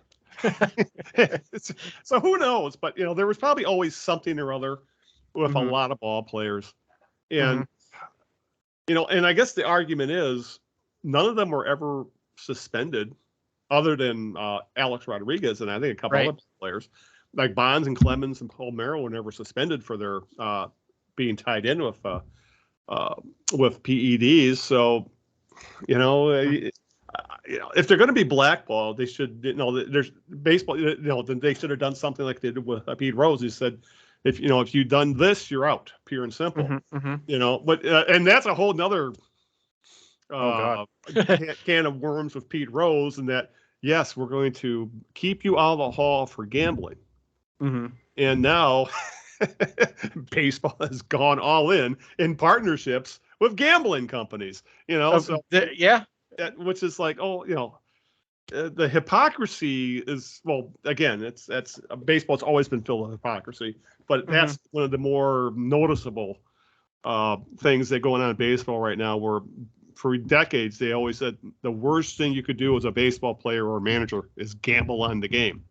so who knows? But there was probably always something or other with a lot of ball players, and and I guess the argument is none of them were ever suspended, other than Alex Rodriguez and I think a couple other players. Like Bonds and Clemens and Palmeiro were never suspended for their being tied in with PEDs. So, if they're going to be blackballed, they should. There's baseball. Then they should have done something like they did with Pete Rose. He said, if you've done this, you're out, pure and simple. But and that's a whole nother can of worms with Pete Rose, and that yes, we're going to keep you out of the hall for gambling. And now baseball has gone all in partnerships with gambling companies, which is like, the hypocrisy is, well, again, that's baseball's always been filled with hypocrisy, but that's one of the more noticeable things that going on in baseball right now, where for decades they always said the worst thing you could do as a baseball player or manager is gamble on the game.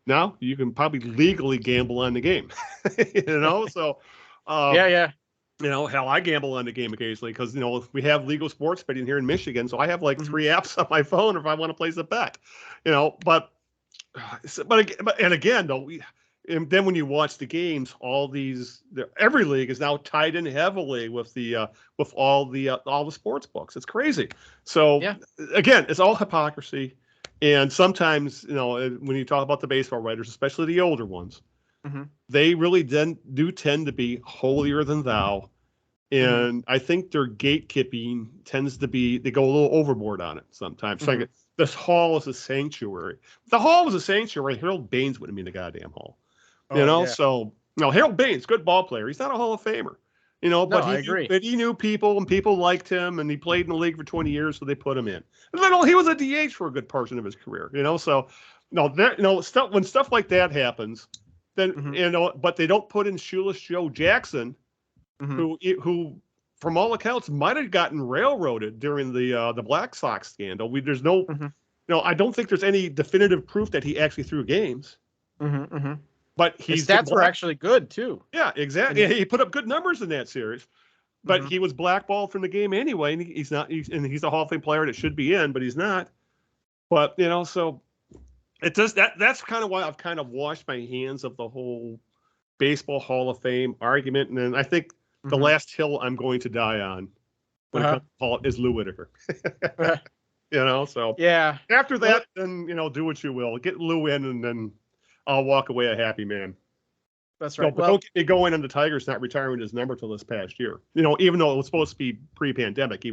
Now you can probably legally gamble on the game, so hell, I gamble on the game occasionally because, we have legal sports betting here in Michigan. So I have like 3 apps on my phone if I want to place a bet, but again, though, and then when you watch the games, every league is now tied in heavily with with all the sports books. It's crazy. So again, it's all hypocrisy. And sometimes, when you talk about the baseball writers, especially the older ones, they really do tend to be holier than thou. And I think their gatekeeping tends to be, they go a little overboard on it sometimes. Like, this hall is a sanctuary. If the hall was a sanctuary, Harold Baines wouldn't be in the goddamn hall. So, Harold Baines, good ball player. He's not a Hall of Famer. But I agree. He knew people and people liked him, and he played in the league for 20 years, so they put him in. And then he was a DH for a good portion of his career, So when stuff like that happens, then but they don't put in Shoeless Joe Jackson, who from all accounts might have gotten railroaded during the Black Sox scandal. There's no, I don't think there's any definitive proof that he actually threw games. But his stats were actually good too. Yeah, exactly. He put up good numbers in that series, but he was blackballed from the game anyway. And he's not. He's a Hall of Fame player that should be in, but he's not. But so it does that. That's kind of why I've kind of washed my hands of the whole baseball Hall of Fame argument. And then I think the last hill I'm going to die on when it comes to Hall is Lou Whitaker. So yeah. After that, then do what you will. Get Lou in, and then I'll walk away a happy man. That's right. But don't get me going on the Tigers not retiring his number till this past year. Even though it was supposed to be pre-pandemic,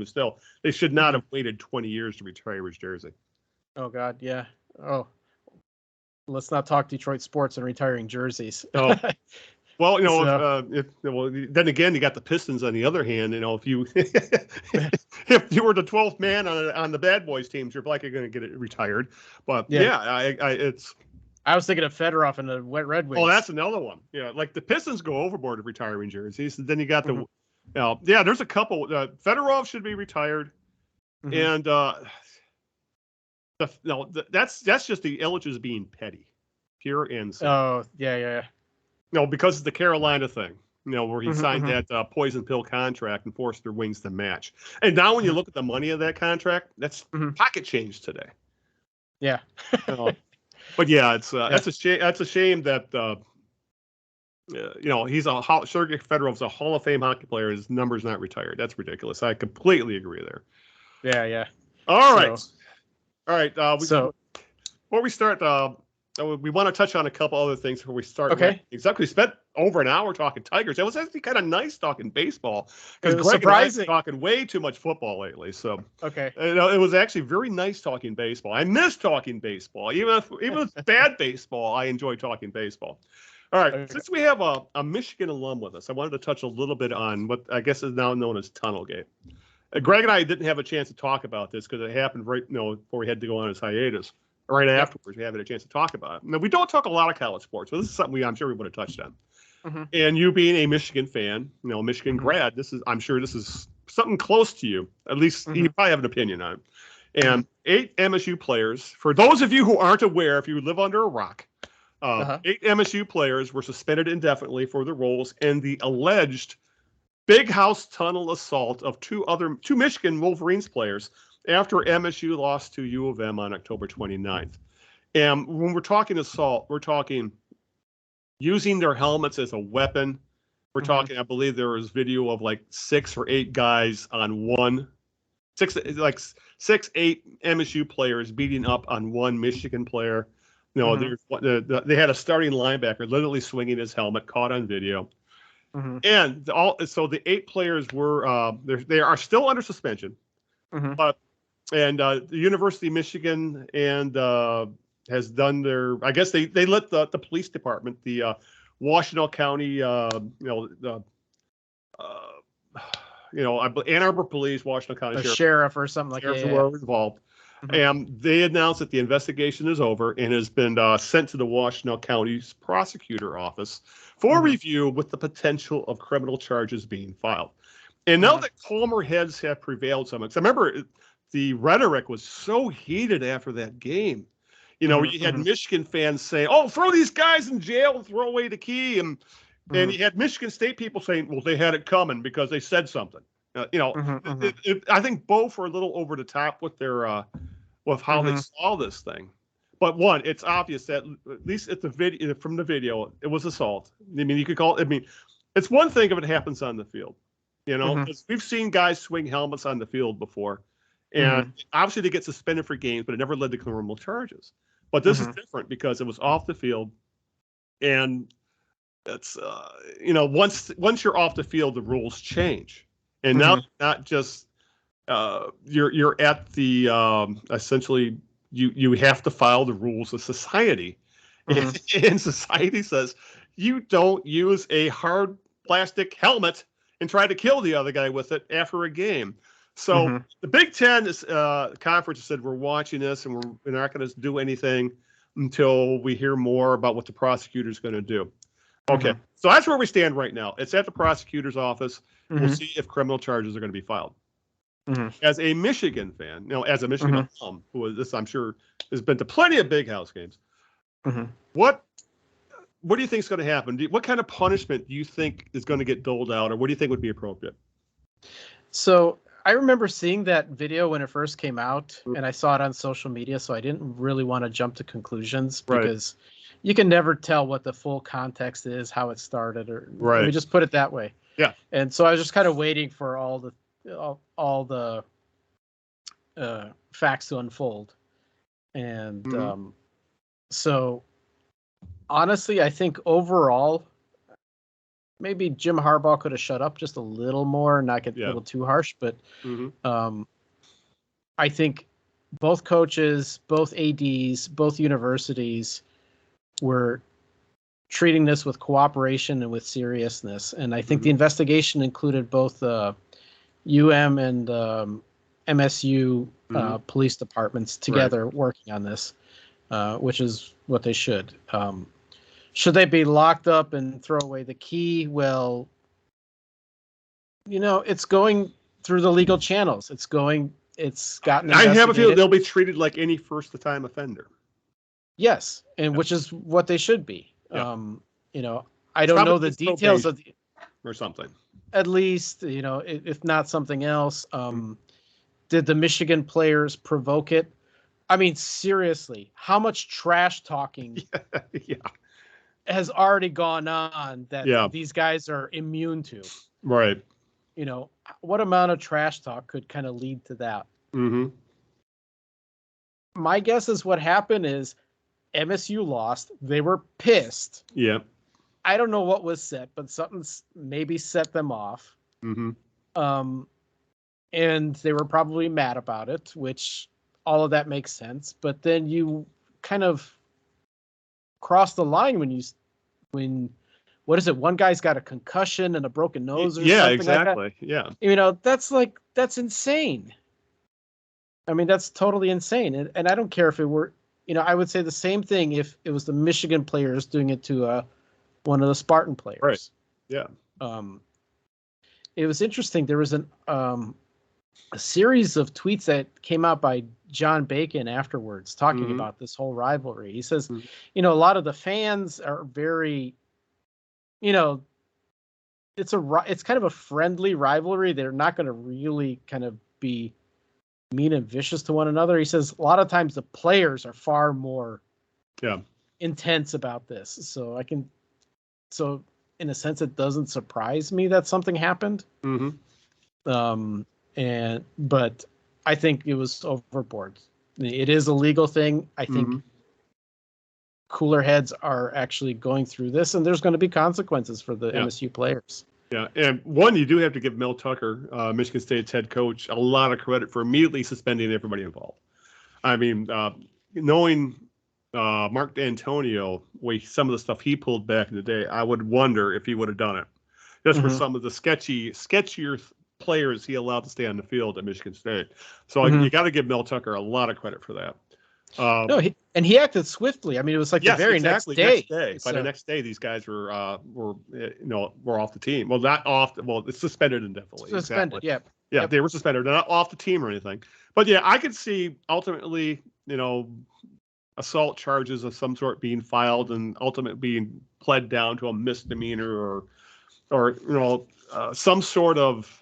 they should not have waited 20 years to retire his jersey. Oh God, yeah. Oh, let's not talk Detroit sports and retiring jerseys. Oh. Well, then again, you got the Pistons on the other hand. If you if you were the 12th man on the Bad Boys teams, you're likely going to get it retired. But I was thinking of Fedorov and the Red Wings. Oh, that's another one. Yeah, like the Pistons go overboard of retiring jerseys. And then you got there's a couple. Fedorov should be retired, and that's just the Ilitches being petty, pure insane. Oh, yeah. No, because of the Carolina thing, where he signed that poison pill contract and forced their wings to match. And now when you look at the money of that contract, that's pocket change today. Yeah. But yeah, it's that's a shame. That's a shame that he's Sergei Fedorov's a Hall of Fame hockey player. His number's not retired. That's ridiculous. I completely agree there. Yeah. All right. Before we start, we want to touch on a couple other things before we start. Okay. Exactly. We spent over an hour talking Tigers. It was actually kind of nice talking baseball because Greg surprising. and I have been talking way too much football lately. So it was actually very nice talking baseball. I miss talking baseball. Even with bad baseball, I enjoy talking baseball. All right. Okay. Since we have a Michigan alum with us, I wanted to touch a little bit on what I guess is now known as Tunnelgate. Greg and I didn't have a chance to talk about this because it happened right before we had to go on his hiatus. Right afterwards, we haven't had a chance to talk about it. Now, we don't talk a lot of college sports, but this is something I'm sure we would have touched on. And you being a Michigan fan, Michigan grad, I'm sure this is something close to you. At least you probably have an opinion on it. And 8 MSU players, for those of you who aren't aware, if you live under a rock, 8 MSU players were suspended indefinitely for their roles in the alleged Big House Tunnel assault of two Michigan Wolverines players after MSU lost to U of M on October 29th. And when we're talking assault, we're talking using their helmets as a weapon. We're talking, I believe there was video of like 6 or 8 guys on 6, 8 MSU players beating up on one Michigan player. They had a starting linebacker literally swinging his helmet, caught on video. And so the 8 players were they are still under suspension. But the University of Michigan has done their. I guess they let the police department, the Washtenaw County, Ann Arbor Police, Washtenaw County Sheriff or something like that. Were involved, and they announced that the investigation is over and has been sent to the Washtenaw County's prosecutor office for review with the potential of criminal charges being filed. And now that calmer heads have prevailed somewhat, because I remember the rhetoric was so heated after that game. You had Michigan fans saying, "Oh, throw these guys in jail and throw away the key," and you had Michigan State people saying, "Well, they had it coming because they said something." I think both were a little over the top with their with how they saw this thing. But one, it's obvious that at least at the video from the video, it was assault. I mean, you could call it. I mean, it's one thing if it happens on the field. Because we've seen guys swing helmets on the field before. And obviously they get suspended for games, but it never led to criminal charges. But this is different because it was off the field. And it's, once you're off the field, the rules change. And now not just you're at the essentially you have to follow the rules of society. And society says you don't use a hard plastic helmet and try to kill the other guy with it after a game. So the Big Ten conference said, we're watching this and we're not going to do anything until we hear more about what the prosecutor's going to do. Okay, so that's where we stand right now. It's at the prosecutor's office. We'll see if criminal charges are going to be filed. As a Michigan fan, as a Michigan alum, who is this, I'm sure, has been to plenty of Big House games. What do you think is going to happen? What kind of punishment do you think is going to get doled out, or what do you think would be appropriate? So I remember seeing that video when it first came out, and I saw it on social media, so I didn't really want to jump to conclusions because you can never tell what the full context is, how it started, or let me just put it that way. Yeah. And so I was just kind of waiting for all the facts to unfold. And so honestly, I think overall, maybe Jim Harbaugh could have shut up just a little more and not get a little too harsh. But I think both coaches, both ADs, both universities were treating this with cooperation and with seriousness. And I think the investigation included both UM and MSU police departments together working on this, which is what they should. Should they be locked up and throw away the key? Well, it's going through the legal channels. It's gotten. I have a feeling they'll be treated like any first-time offender. Yes, and which is what they should be. I don't know the details of or something. At least, if not something else. Did the Michigan players provoke it? I mean, seriously, how much trash talking has already gone on that these guys are immune to? Right. What amount of trash talk could kind of lead to that? My guess is what happened is MSU lost. They were pissed. Yeah. I don't know what was said, but something's maybe set them off. And they were probably mad about it, which all of that makes sense. But then you kind of cross the line when what is it? One guy's got a concussion and a broken nose or something exactly. like that. That's insane. I mean, that's totally insane. And I don't care if it were, I would say the same thing if it was the Michigan players doing it to one of the Spartan players. Right. Yeah. It was interesting. There was a series of tweets that came out by John Bacon afterwards talking about this whole rivalry. He says, a lot of the fans are very, it's kind of a friendly rivalry. They're not going to really kind of be mean and vicious to one another. He says a lot of times the players are far more intense about this. So in a sense, it doesn't surprise me that something happened. But I think it was overboard. It is a legal thing. I think cooler heads are actually going through this, and there's going to be consequences for the MSU players. Yeah, and one, you do have to give Mel Tucker, Michigan State's head coach, a lot of credit for immediately suspending everybody involved. I mean, knowing Mark D'Antonio, some of the stuff he pulled back in the day, I would wonder if he would have done it. Just for some of the sketchier players he allowed to stay on the field at Michigan State. So you got to give Mel Tucker a lot of credit for that. He acted swiftly. I mean, it was like the very next day. By the next day, these guys were off the team. Well, not off. Well, it's suspended indefinitely. Suspended. Exactly. Yeah, they were suspended. They're not off the team or anything. But yeah, I could see ultimately, assault charges of some sort being filed and ultimately being pled down to a misdemeanor or some sort of.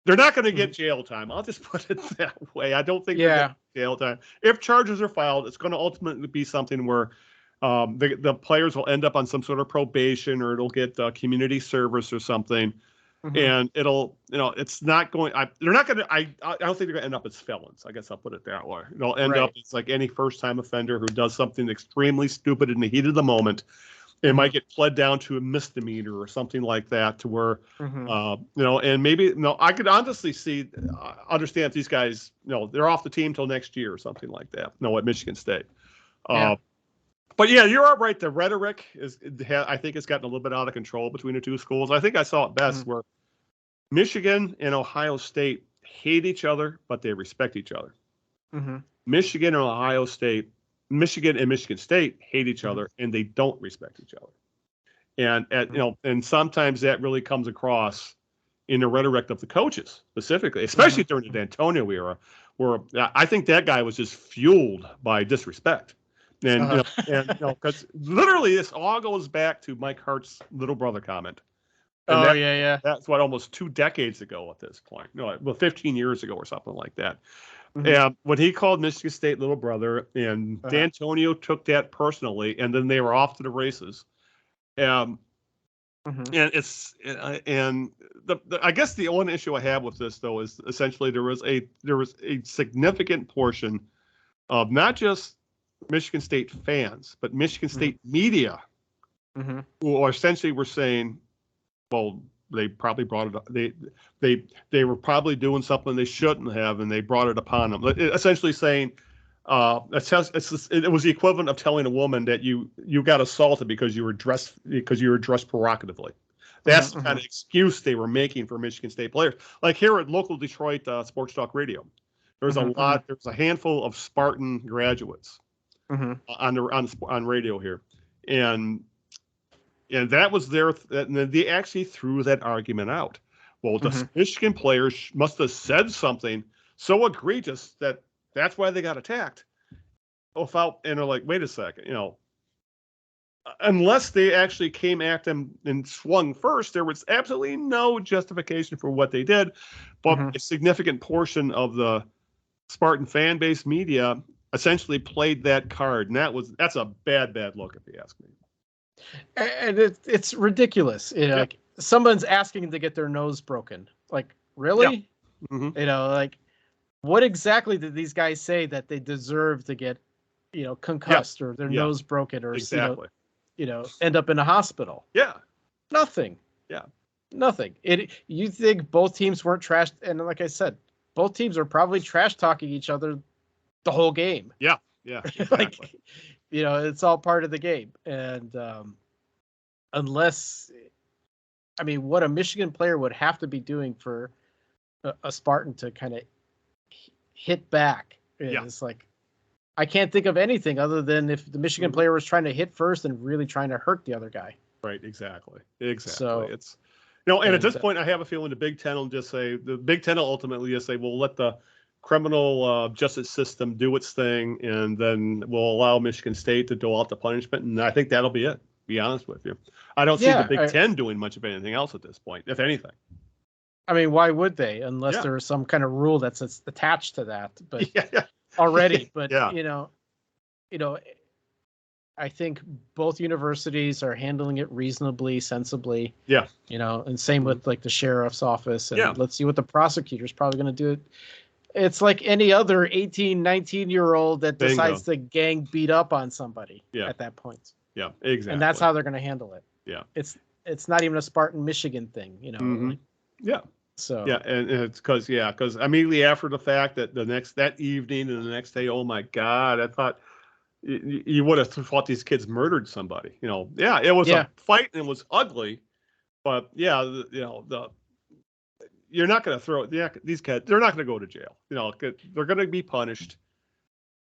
They're not going to get jail time. I'll just put it that way. I don't think they're going to get jail time. If charges are filed, it's going to ultimately be something where the players will end up on some sort of probation, or it'll get community service or something. And it'll, it's not going. They're not going to. I don't think they're going to end up as felons. I guess I'll put it that way. It'll end up as like any first-time offender who does something extremely stupid in the heat of the moment. It might get pled down to a misdemeanor or something like that, to where, and maybe, I could honestly understand if these guys, they're off the team till next year or something like that. At Michigan State. But yeah, you're right. The rhetoric I think, has gotten a little bit out of control between the two schools. I think I saw it best where Michigan and Ohio State hate each other, but they respect each other. Michigan and Ohio State, Michigan and Michigan State hate each other, and they don't respect each other. And and sometimes that really comes across in the rhetoric of the coaches specifically, especially during the D'Antonio era, where I think that guy was just fueled by disrespect. And because literally this all goes back to Mike Hart's little brother comment. And that's what, almost 2 decades ago at this point. No, well, 15 years ago or something like that. And when he called Michigan State little brother, and D'Antonio took that personally, and then they were off to the races. And it's I guess the only issue I have with this, though, is essentially there was a significant portion of not just Michigan State fans, but Michigan State media who essentially were saying, well, they probably brought it up. They were probably doing something they shouldn't have, and they brought it upon them. Essentially saying, it was the equivalent of telling a woman that you got assaulted because you were dressed provocatively. That's the kind of excuse they were making for Michigan State players. Like here at local Detroit Sports Talk Radio, there's there's a handful of Spartan graduates on radio here, and that was and they actually threw that argument out. Well, the Michigan players must have said something so egregious that's why they got attacked. And they're like, wait a second, unless they actually came at them and swung first, there was absolutely no justification for what they did. But a significant portion of the Spartan fan base media essentially played that card, and that's a bad look, if you ask me. And it's ridiculous. Like someone's asking to get their nose broken. Like, really? Like, what exactly did these guys say that they deserve to get, concussed or their nose broken or end up in a hospital? Yeah. Nothing. Yeah. Nothing. You think both teams weren't trashed, and like I said, both teams are probably trash talking each other the whole game. Yeah. Yeah. Exactly. It's all part of the game. And unless, what a Michigan player would have to be doing for a Spartan to kind of hit back is like, I can't think of anything other than if the Michigan player was trying to hit first and really trying to hurt the other guy. Right. Exactly. So it's, and at this point, I have a feeling the Big Ten will ultimately just say, we'll let the criminal justice system do its thing, and then we'll allow Michigan State to dole out the punishment. And I think that'll be it, to be honest with you. I don't see the Big Ten doing much of anything else at this point, if anything. Why would they? Unless there was some kind of rule that's attached to that. But already. But I think both universities are handling it reasonably, sensibly. Yeah. And same with like the sheriff's office. And let's see what the prosecutor's probably going to do. It's like any other 18, 19-year-old that decides to gang beat up on somebody at that point. Yeah, exactly. And that's how they're going to handle it. Yeah. It's not even a Spartan, Michigan thing, So and it's because immediately after the fact that evening and the next day, oh my God, I thought you would have thought these kids murdered somebody. It was a fight and it was ugly, but you're not going to throw these kids. They're not going to go to jail. They're going to be punished,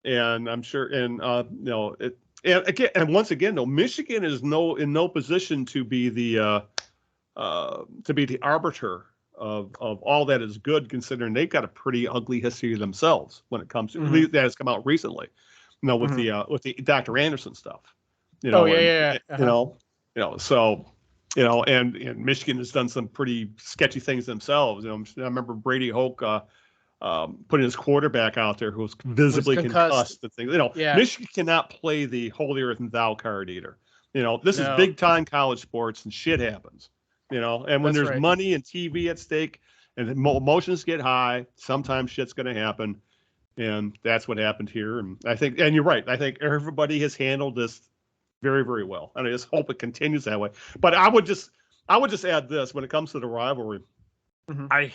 and I'm sure. And once again, though, Michigan is in no position to be the arbiter of all that is good, considering they've got a pretty ugly history themselves when it comes to that has come out recently. With the Dr. Anderson stuff. And Michigan has done some pretty sketchy things themselves. I remember Brady Hoke putting his quarterback out there who was visibly concussed. And things. Michigan cannot play the holier than thou card either. This is big time college sports, and shit happens. And when there's money and TV at stake, and emotions get high, sometimes shit's going to happen, and that's what happened here. And you're right. I think everybody has handled this very, very well. And I just hope it continues that way. But I would just add this when it comes to the rivalry. I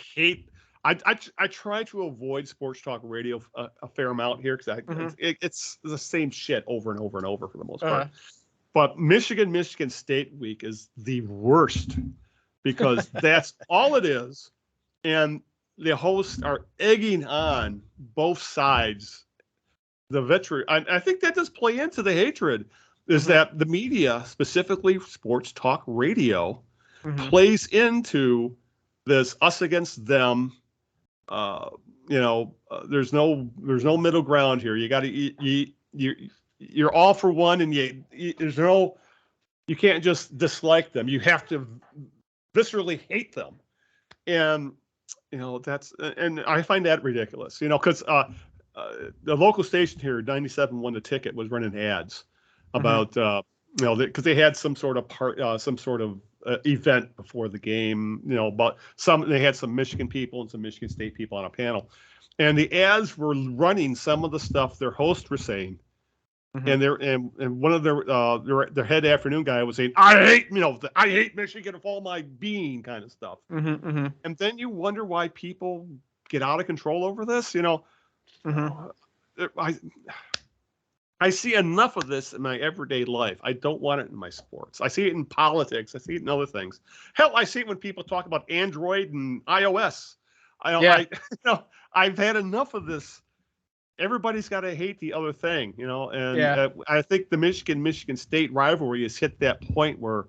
I try to avoid sports talk radio a fair amount here because it's the same shit over and over and over for the most part. But Michigan State week is the worst because that's all it is, and the hosts are egging on both sides. The vitriol. I think that does play into the hatred. Is that the media, specifically sports talk radio, plays into this us against them. There's no middle ground here. You got to you're all for one, and you can't just dislike them. You have to viscerally hate them, and and I find that ridiculous. Because the local station here, 97.1 The Ticket, was running ads about because they had some sort of event before the game, but they had some Michigan people and some Michigan State people on a panel, and the ads were running some of the stuff their hosts were saying, and one of their head afternoon guy was saying, I hate Michigan with all my being, kind of stuff, and then you wonder why people get out of control over this, I see enough of this in my everyday life. I don't want it in my sports. I see it in politics. I see it in other things. Hell, I see it when people talk about Android and iOS. I've had enough of this. Everybody's got to hate the other thing, and I think the Michigan State rivalry has hit that point where,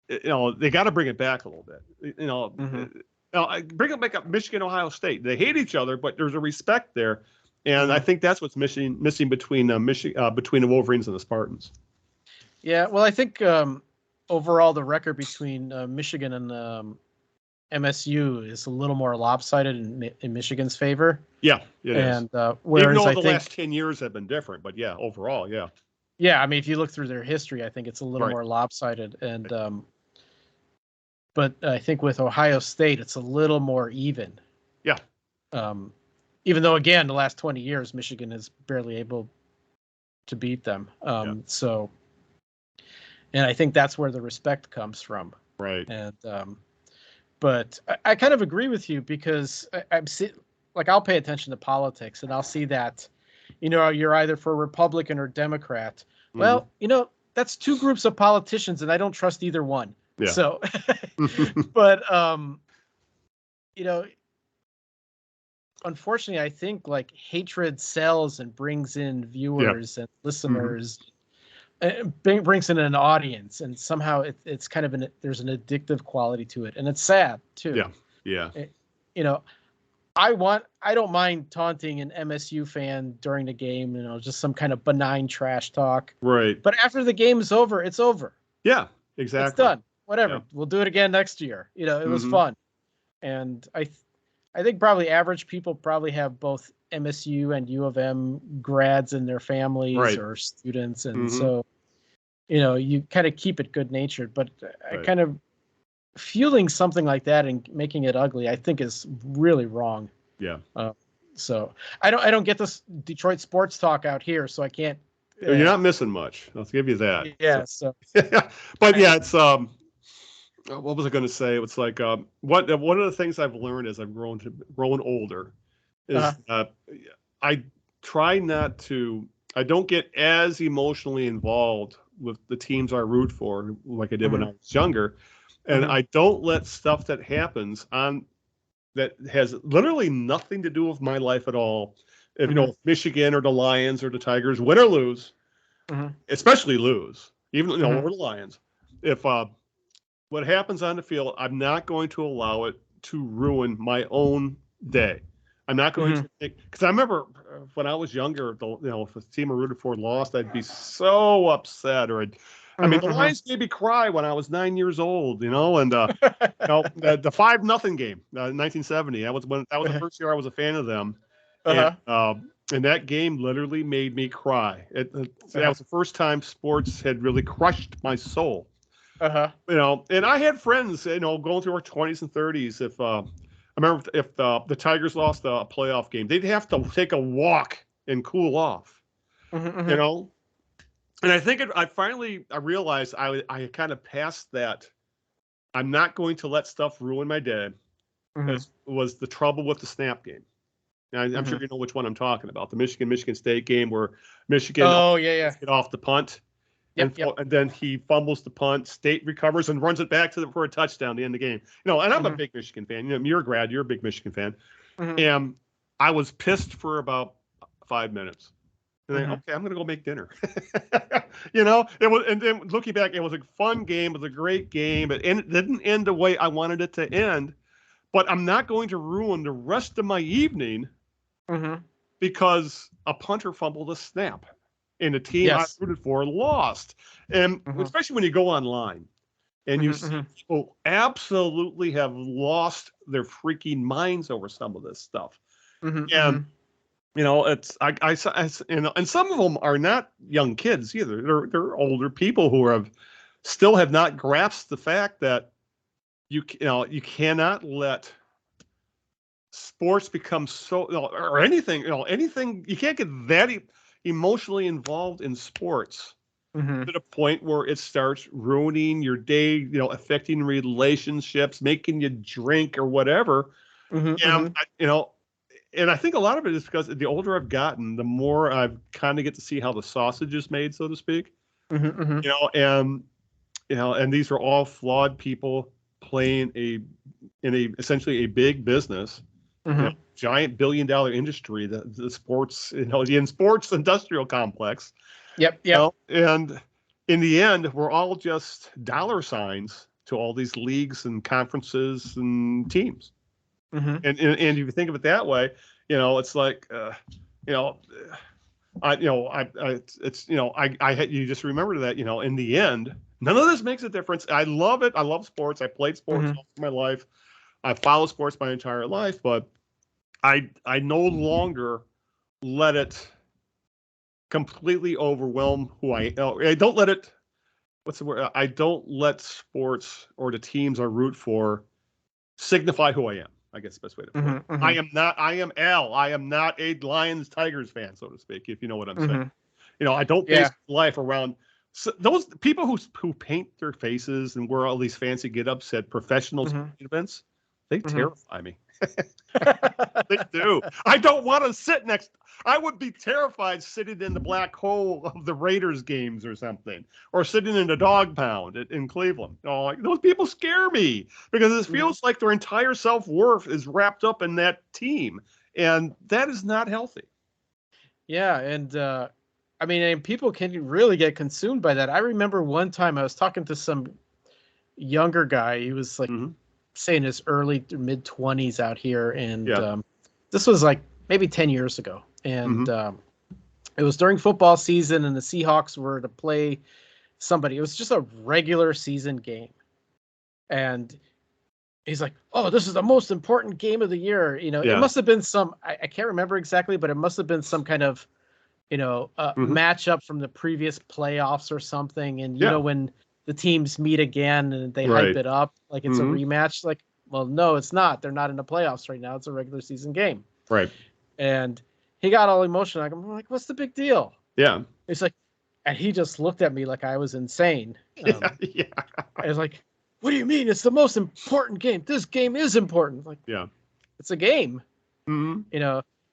they got to bring it back a little bit. Bring it back up. Michigan, Ohio State. They hate each other, but there's a respect there. And I think that's what's missing between the Wolverines and the Spartans. Yeah, well, I think overall the record between Michigan and MSU is a little more lopsided in Michigan's favor. Yeah, it is. And whereas even though the last 10 years have been different, but yeah, overall, yeah. Yeah, I mean, if you look through their history, I think it's a little more lopsided. And but I think with Ohio State, it's a little more even. Yeah. Even though, again, the last 20 years, Michigan is barely able to beat them. So, and I think that's where the respect comes from. Right. And, but I kind of agree with you because I'll pay attention to politics and I'll see that, you're either for Republican or Democrat. Well, that's two groups of politicians and I don't trust either one. Yeah. So, but, unfortunately, I think hatred sells and brings in viewers and listeners, brings in an audience, and somehow it's kind of there's an addictive quality to it, and it's sad too. Yeah. I don't mind taunting an MSU fan during the game, just some kind of benign trash talk. Right. But after the game is over, it's over. Yeah, exactly. It's done. Whatever. We'll do it again next year. It was fun, and I think probably average people probably have both MSU and U of M grads in their families or students. And so, you kind of keep it good natured, but I kind of fueling something like that and making it ugly, I think is really wrong. Yeah. So I don't get this Detroit sports talk out here, so I can't. You're not missing much. I'll give you that. Yeah. So. But yeah, it's, what was I going to say? It's like one of the things I've learned as I've grown older is I try not to. I don't get as emotionally involved with the teams I root for like I did when I was younger, and I don't let stuff that happens on that has literally nothing to do with my life at all. If Michigan or the Lions or the Tigers win or lose, especially lose, even or the Lions, if what happens on the field, I'm not going to allow it to ruin my day. I'm not going to, because I remember when I was younger, if a team I rooted for lost, I'd be so upset. Or I mean, the Lions made me cry when I was 9 years old, and the 5-0 game, 1970. That was the first year I was a fan of them. And that game literally made me cry. That was the first time sports had really crushed my soul. And I had friends, going through our 20s and 30s. If I remember, if the Tigers lost a playoff game, they'd have to take a walk and cool off. And I think I realized I kind of passed that. I'm not going to let stuff ruin my day. was the trouble with the snap game. Now, I'm sure you know which one I'm talking about. The Michigan State game where Michigan get off the punt. And then he fumbles the punt. State recovers and runs it back for a touchdown to end the game. And I'm a big Michigan fan. You're a grad. You're a big Michigan fan. And I was pissed for about 5 minutes. And then, okay, I'm going to go make dinner. It was. And then looking back, it was a fun game. It was a great game. It didn't end the way I wanted it to end. But I'm not going to ruin the rest of my evening because a punter fumbled a snap. And the team I rooted for lost. And especially when you go online and you see people absolutely have lost their freaking minds over some of this stuff. And, it's, and some of them are not young kids either. They're older people who still have not grasped the fact that you cannot let sports become so, or anything, you can't get that emotionally involved in sports to the point where it starts ruining your day, affecting relationships, making you drink or whatever. And I think a lot of it is because the older I've gotten, the more I've kind of get to see how the sausage is made, so to speak. And these are all flawed people playing in essentially a big business. Giant billion-dollar industry, the sports, the sports industrial complex. Yep. And in the end, we're all just dollar signs to all these leagues and conferences and teams. And if you think of it that way, it's like, you just remember that, in the end, none of this makes a difference. I love it. I love sports. I played sports most of my life. I followed sports my entire life, but I no longer let it completely overwhelm who I don't let it. What's the word? I don't let sports or the teams I root for signify who I am. I guess the best way to put it. I am Al. I am not a Lions Tigers fan, so to speak, if you know what I'm saying. I don't base life around those people who paint their faces and wear all these fancy get-ups at professional events. They terrify me. They do. I don't want to sit next. I would be terrified sitting in the black hole of the Raiders games or something, or sitting in the dog pound in Cleveland. Those people scare me because it feels like their entire self-worth is wrapped up in that team, and that is not healthy. Yeah, and and people can really get consumed by that. I remember one time I was talking to some younger guy. He was like saying his early to mid 20s out here, and this was like maybe 10 years ago, and it was during football season, and the Seahawks were to play somebody. It was just a regular season game, and he's like, "Oh, this is the most important game of the year." It must have been some, I can't remember exactly, but it must have been some kind of matchup from the previous playoffs or something. And when the teams meet again and they hype it up like it's a rematch. Like, well, no, it's not. They're not in the playoffs right now. It's a regular season game. Right. And he got all emotional. I'm like, what's the big deal? Yeah. It's like, and he just looked at me like I was insane. I was like, what do you mean? It's the most important game. This game is important. Like, it's a game.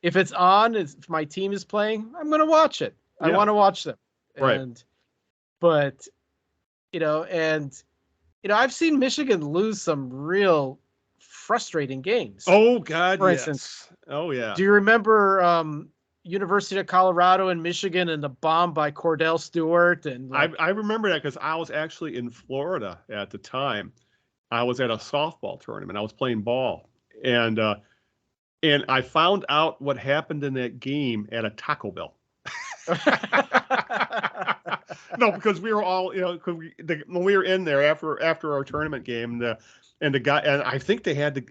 If it's on, if my team is playing, I'm going to watch it. I want to watch them. Right. But I've seen Michigan lose some real frustrating games. Oh God. For instance. Oh yeah. Do you remember University of Colorado and Michigan and the bomb by Cordell Stewart? And I remember that because I was actually in Florida at the time. I was at a softball tournament. I was playing ball, and I found out what happened in that game at a Taco Bell. No, because we were all, when we were in there after our tournament game, and the guy, and I think they had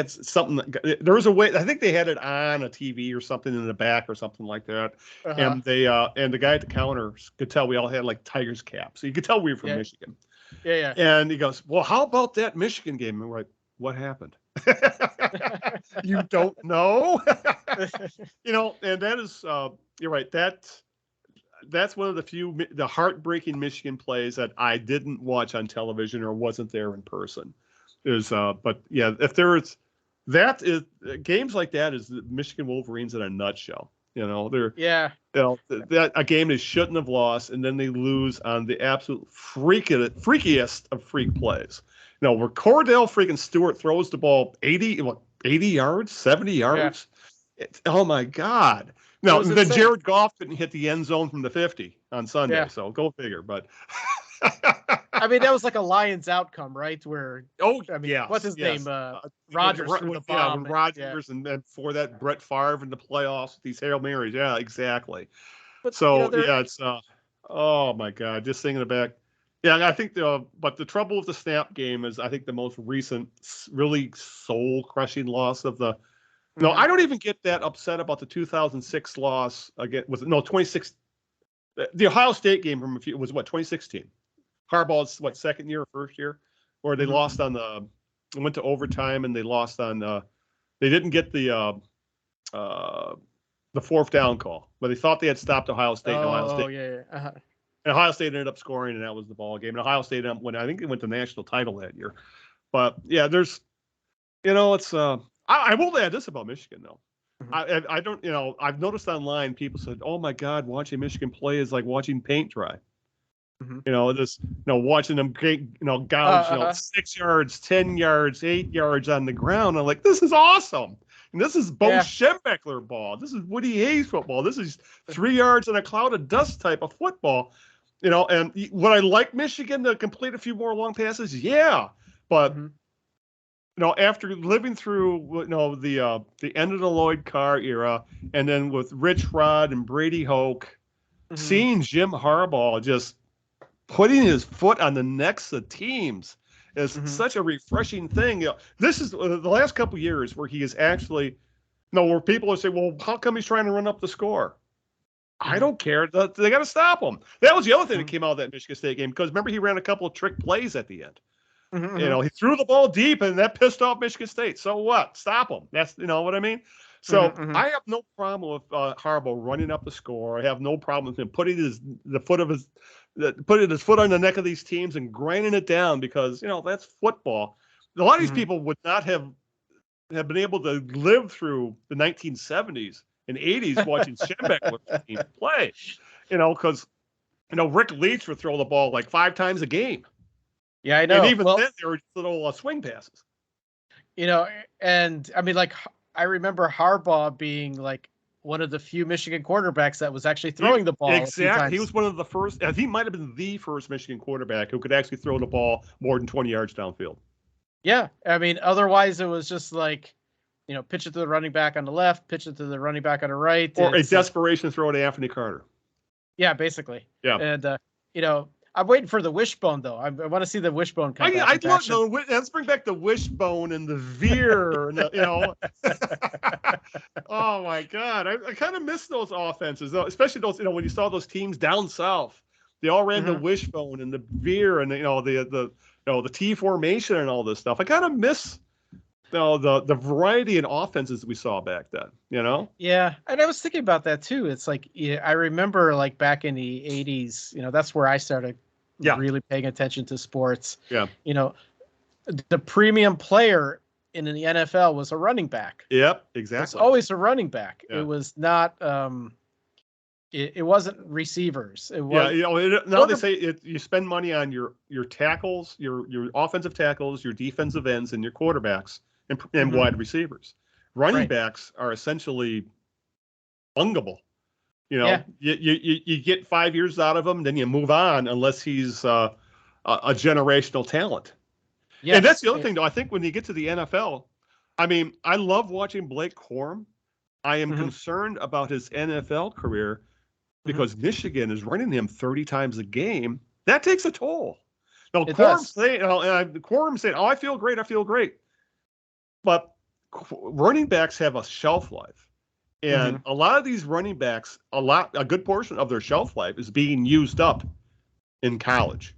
something. There was a way. I think they had it on a TV or something in the back or something like that. And the guy at the counter could tell we all had like Tigers caps, so you could tell we were from Michigan. Yeah. And he goes, "Well, how about that Michigan game?" And we're like, "What happened?" You don't know. And that is, you're right. That's one of the heartbreaking Michigan plays that I didn't watch on television or wasn't there in person. But yeah, if there's that is games like that is the Michigan Wolverines in a nutshell. They're that a game they shouldn't have lost, and then they lose on the absolute freakiest of freak plays. Where Cordell freaking Stewart throws the ball 80 yards, 70 yards. Yeah. Oh my God. No, then Jared Goff couldn't hit the end zone from the 50 on Sunday, so go figure. But I mean, that was like a Lions outcome, right? Where what's his name? Rodgers threw the bomb. When Rodgers and before that, Brett Favre in the playoffs with these Hail Marys. Yeah, exactly. But it's oh my God, just thinking about. Yeah, I think but the trouble with the snap game is I think the most recent, really soul-crushing loss of the. No, I don't even get that upset about the 2006 loss again. 26. The Ohio State game from was 2016. Harbaugh's second year or first year, or they lost on went to overtime and they lost on they didn't get the fourth down call, but they thought they had stopped Ohio State. And Ohio State ended up scoring, and that was the ball game. And Ohio State I think they went to the national title that year. But yeah, there's it's I will add this about Michigan though. I don't I've noticed online people said, oh my God, watching Michigan play is like watching paint dry. Watching them gouge 6 yards, 10 yards, 8 yards on the ground. I'm like, this is awesome. And this is Bo Schembechler ball. This is Woody Hayes football. This is 3 yards in a cloud of dust type of football. And would I like Michigan to complete a few more long passes? Yeah. But after living through the end of the Lloyd Carr era, and then with Rich Rod and Brady Hoke, seeing Jim Harbaugh just putting his foot on the necks of teams is such a refreshing thing. This is the last couple of years where he is actually, where people will say, well, how come he's trying to run up the score? I don't care. They got to stop him. That was the other thing that came out of that Michigan State game, because remember he ran a couple of trick plays at the end. He threw the ball deep, and that pissed off Michigan State. So what? Stop him. That's what I mean. So I have no problem with Harbaugh running up the score. I have no problem with him putting his foot on the neck of these teams and grinding it down, because that's football. A lot of these people would not have been able to live through the 1970s and 80s watching Schembechler team play. Because Rick Leach would throw the ball like 5 times a game. Yeah, I know. And even then, they were little swing passes. And I mean, like, I remember Harbaugh being like one of the few Michigan quarterbacks that was actually throwing the ball. Exactly. He was one of the first. He might have been the first Michigan quarterback who could actually throw the ball more than 20 yards downfield. Yeah. I mean, otherwise it was just like, pitch it to the running back on the left, pitch it to the running back on the right. Or a desperation throw to Anthony Carter. Yeah, basically. Yeah. And, I'm waiting for the wishbone, though. I want to see the wishbone come back. Let's bring back the wishbone and the veer. Oh, my God. I kind of miss those offenses, especially those, when you saw those teams down south. They all ran the wishbone and the veer and, the T formation and all this stuff. I kind of miss the variety in offenses we saw back then, Yeah, and I was thinking about that, too. It's like, I remember, like, back in the 80s, that's where I started really paying attention to sports. Yeah. The premium player in the NFL was a running back. Yep, exactly. It's always a running back. Yeah. It was not it wasn't receivers. It was, now they say you spend money on your tackles, your offensive tackles, your defensive ends, and your quarterbacks and wide receivers. Running backs are essentially fungible. You get 5 years out of him, then you move on unless he's a generational talent. Yes. And that's the other thing, though. I think when you get to the NFL, I mean, I love watching Blake Corum. I am concerned about his NFL career because Michigan is running him 30 times a game. That takes a toll. Now, Corum saying, "Oh, I feel great," but running backs have a shelf life. And a lot of these running backs, a good portion of their shelf life is being used up in college.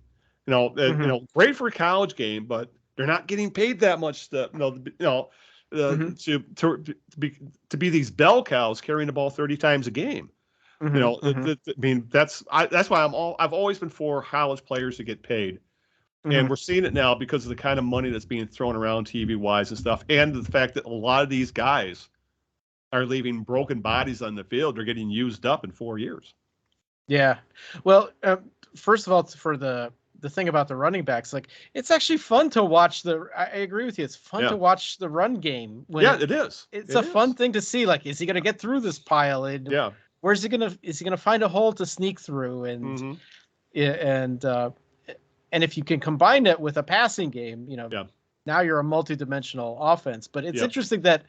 Great for a college game, but they're not getting paid that much to be these bell cows carrying the ball 30 times a game. I mean, that's why I've always been for college players to get paid. And we're seeing it now because of the kind of money that's being thrown around TV-wise and stuff, and the fact that a lot of these guys are leaving broken bodies on the field. They're getting used up in 4 years. Yeah. Well, first of all, for the thing about the running backs, like, it's actually fun to watch I agree with you. It's fun to watch the run game. It is. It's a fun thing to see. Like, is he going to get through this pile? And is he going to find a hole to sneak through? And, and if you can combine it with a passing game, now you're a multi-dimensional offense. But it's interesting that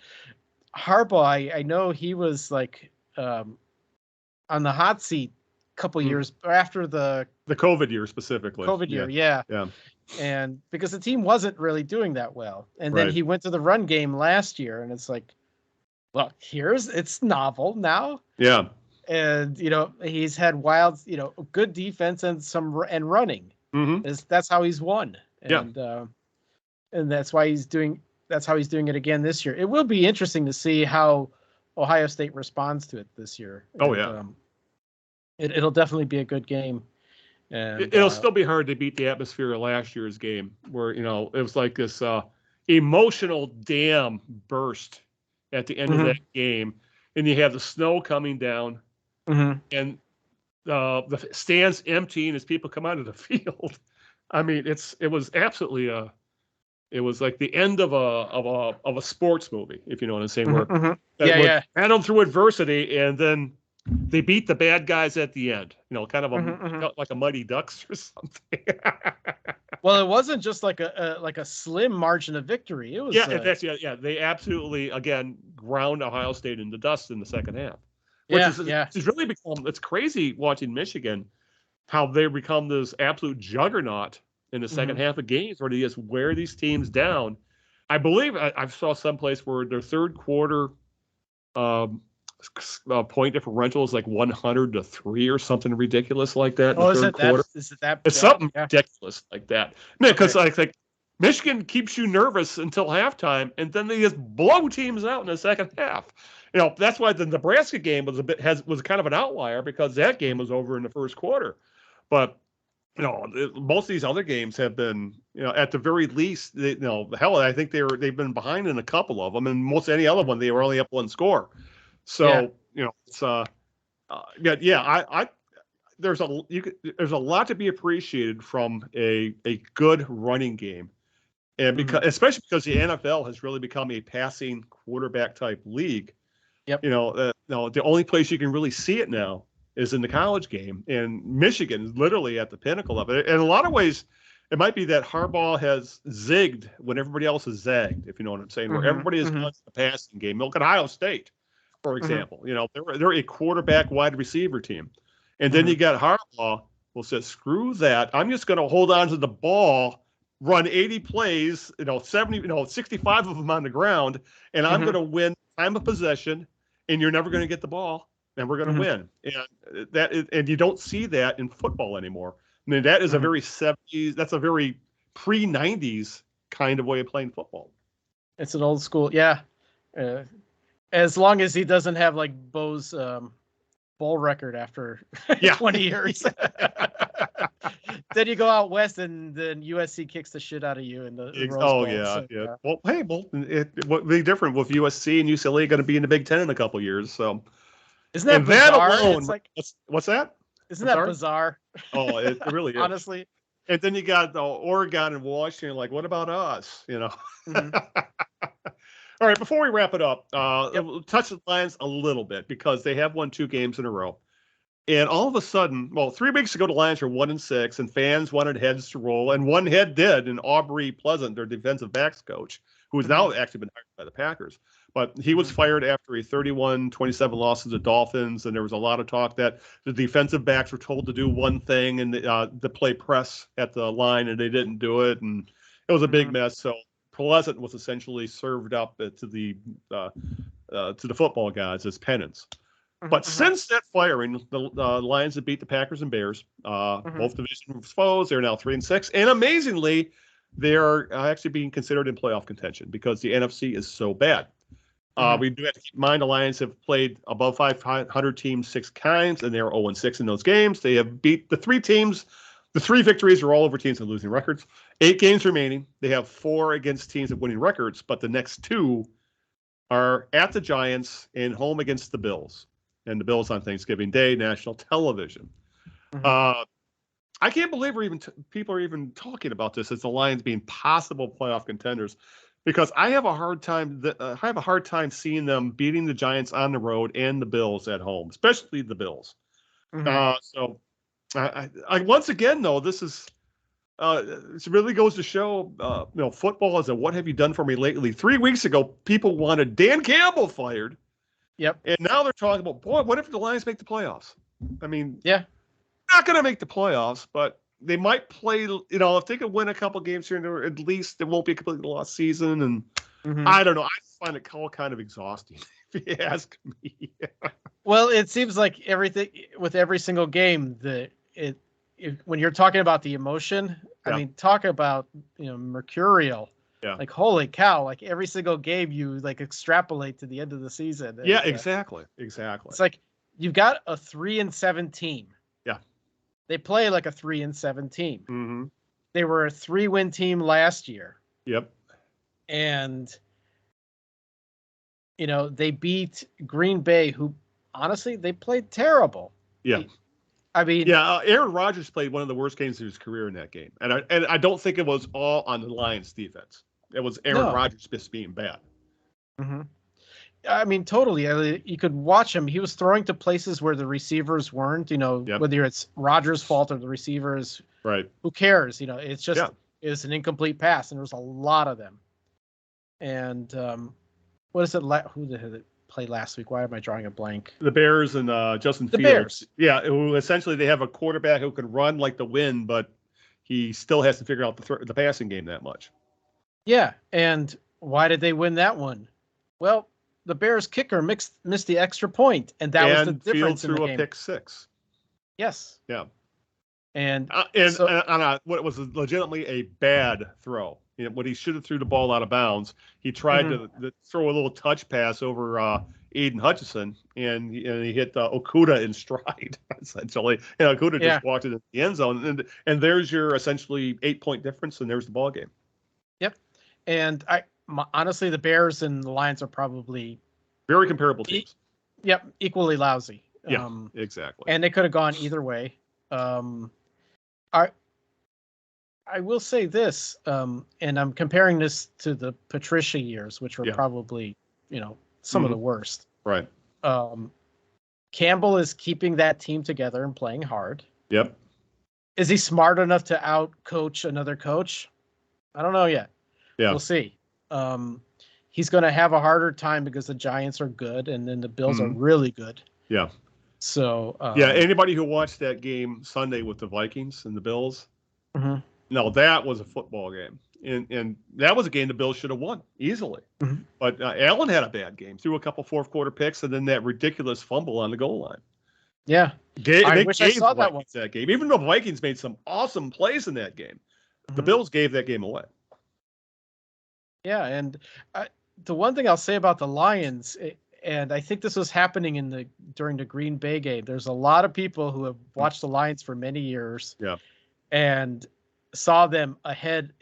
Harbaugh, I know he was like on the hot seat a couple years after the COVID year specifically. COVID year, yeah. And because the team wasn't really doing that well. And then he went to the run game last year, and it's like, well, it's novel now. Yeah. And, he's had wild, good defense and running. That's how he's won. And and that's why he's doing it again this year. It will be interesting to see how Ohio State responds to it this year. It'll definitely be a good game. And it'll still be hard to beat the atmosphere of last year's game, where it was like this emotional dam burst at the end of that game, and you have the snow coming down, and the stands emptying as people come out of the field. I mean, it was absolutely it was like the end of a sports movie, if you know what I'm saying. Where handled through adversity, and then they beat the bad guys at the end. Kind of like a Mighty Ducks or something. Well, it wasn't just like a slim margin of victory. It was They absolutely again ground Ohio State in the dust in the second half. It's really become, it's crazy watching Michigan, how they become this absolute juggernaut in the second half of games, where they just wear these teams down. I believe I saw someplace where their third quarter point differential is like 100-3 or something ridiculous like that. In the third quarter. It's something ridiculous like that. Man, because like Michigan keeps you nervous until halftime, and then they just blow teams out in the second half. That's why the Nebraska game was was kind of an outlier, because that game was over in the first quarter. But most of these other games have been, at the very least, hell, I think they've been behind in a couple of them, and most any other one they were only up one score. So it's there's a lot to be appreciated from a good running game, and especially because the NFL has really become a passing quarterback type league. Yep. The only place you can really see it now is in the college game, and Michigan is literally at the pinnacle of it. In a lot of ways, it might be that Harbaugh has zigged when everybody else has zagged, if you know what I'm saying, where everybody is done the passing game. Look at Ohio State, for example. They're a quarterback wide receiver team. And then you got Harbaugh who says, screw that. I'm just going to hold on to the ball, run 80 plays, 65 of them on the ground, and I'm going to win time of possession, and you're never going to get the ball, and we're going to win. And you don't see that in football anymore. I mean, that is a very 70s, that's a very pre-90s kind of way of playing football. It's an old school, as long as he doesn't have like Bo's bowl record after 20 years. Then you go out west, and then USC kicks the shit out of you in the Rose Bowl. Well, hey, what will be different with USC and UCLA going to be in the Big Ten in a couple years? So isn't that bizarre? That alone, what's that? Isn't that bizarre? Oh, it really is. Honestly. And then you got Oregon and Washington. Like, what about us? All right, before we wrap it up, we'll touch the Lions a little bit, because they have won 2 games in a row. And all of a sudden, 3 weeks ago, the Lions were 1-6, and fans wanted heads to roll, and one head did, and Aubrey Pleasant, their defensive backs coach, who has now actually been hired by the Packers. But he was fired after a 31-27 loss to the Dolphins, and there was a lot of talk that the defensive backs were told to do one thing and to play press at the line, and they didn't do it, and it was a big mess. So Pleasant was essentially served up to the football guys as penance. But since that firing, the Lions have beat the Packers and Bears, both division foes. They're now 3-6, and amazingly, they are actually being considered in playoff contention, because the NFC is so bad. We do have to keep in mind the Lions have played above 500 teams 6 times, and they're 0-6 in those games. They have beat the 3 teams The 3 victories are all over teams with losing records. 8 games remaining. They have 4 against teams with winning records, but the next 2 are at the Giants and home against the Bills. And the Bills on Thanksgiving Day, national television. Mm-hmm. I can't believe people are even talking about this as the Lions being possible playoff contenders, because I have a hard time seeing them beating the Giants on the road and the Bills at home, especially the Bills. Mm-hmm. So I once again, though, this is it really goes to show, football is a what have you done for me lately. 3 weeks ago, people wanted Dan Campbell fired. Yep. And now they're talking about, boy, what if the Lions make the playoffs? I mean, yeah. Not going to make the playoffs, but they might play, if they could win a couple games here and there, at least it won't be a completely lost season. And I don't know. I find it all kind of exhausting, if you ask me. Well, it seems like everything with every single game, when you're talking about the emotion, I mean, talk about, mercurial. Yeah. Like, holy cow, like every single game you like extrapolate to the end of the season. Yeah, exactly. It's like you've got a 3-7 team. Yeah. They play like a 3-7 team. Mm-hmm. They were a 3-win team last year. Yep. And, they beat Green Bay, who honestly, they played terrible. Yeah. I mean, Aaron Rodgers played one of the worst games of his career in that game. And I don't think it was all on the Lions defense. It was Aaron Rodgers just being bad. Mm-hmm. I mean, totally. You could watch him. He was throwing to places where the receivers weren't, whether it's Rodgers' fault or the receivers. Right. Who cares? It's just, it's an incomplete pass, and there was a lot of them. And what is it? Who did it play last week? Why am I drawing a blank? The Bears and Justin Fields. The Bears. Yeah. Who essentially they have a quarterback who can run like the wind, but he still has to figure out the passing game that much. Yeah. And why did they win that one? Well, the Bears kicker missed the extra point, and that was the difference in the game. Fields threw a pick 6. Yes. Yeah. And on what was legitimately a bad throw. When he should have threw the ball out of bounds, he tried to throw a little touch pass over Aiden Hutchinson, and he hit Okudah in stride, essentially. And Okudah just walked into the end zone, and there's your essentially 8-point difference, and there's the ball game. Yep. And honestly, the Bears and the Lions are probably very comparable teams. Equally lousy. Yeah, exactly. And they could have gone either way. I will say this, and I'm comparing this to the Patricia years, which were probably, some of the worst. Right. Campbell is keeping that team together and playing hard. Yep. Is he smart enough to out-coach another coach? I don't know yet. Yeah. We'll see. He's going to have a harder time because the Giants are good, and then the Bills are really good. Yeah. So. Anybody who watched that game Sunday with the Vikings and the Bills, no, that was a football game. And that was a game the Bills should have won easily. Mm-hmm. But Allen had a bad game, threw a couple fourth-quarter picks, and then that ridiculous fumble on the goal line. Yeah. I wish I saw that one. That game. Even though the Vikings made some awesome plays in that game, the Bills gave that game away. Yeah, and the one thing I'll say about the Lions, and I think this was happening during the Green Bay game, there's a lot of people who have watched the Lions for many years and saw them ahead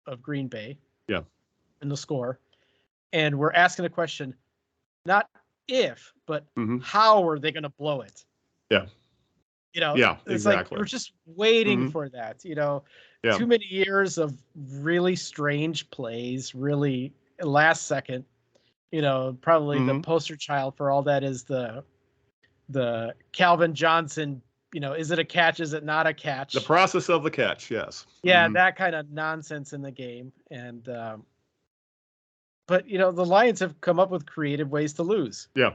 of Green Bay in the score, and we're asking the question, not if, but how are they going to blow it? Yeah. It's exactly. Like we're just waiting for that, Too many years of really strange plays, really last second, probably the poster child for all that is the Calvin Johnson, is it a catch? Is it not a catch? The process of the catch. Yes. Yeah. That kind of nonsense in the game. And, but the Lions have come up with creative ways to lose. Yeah.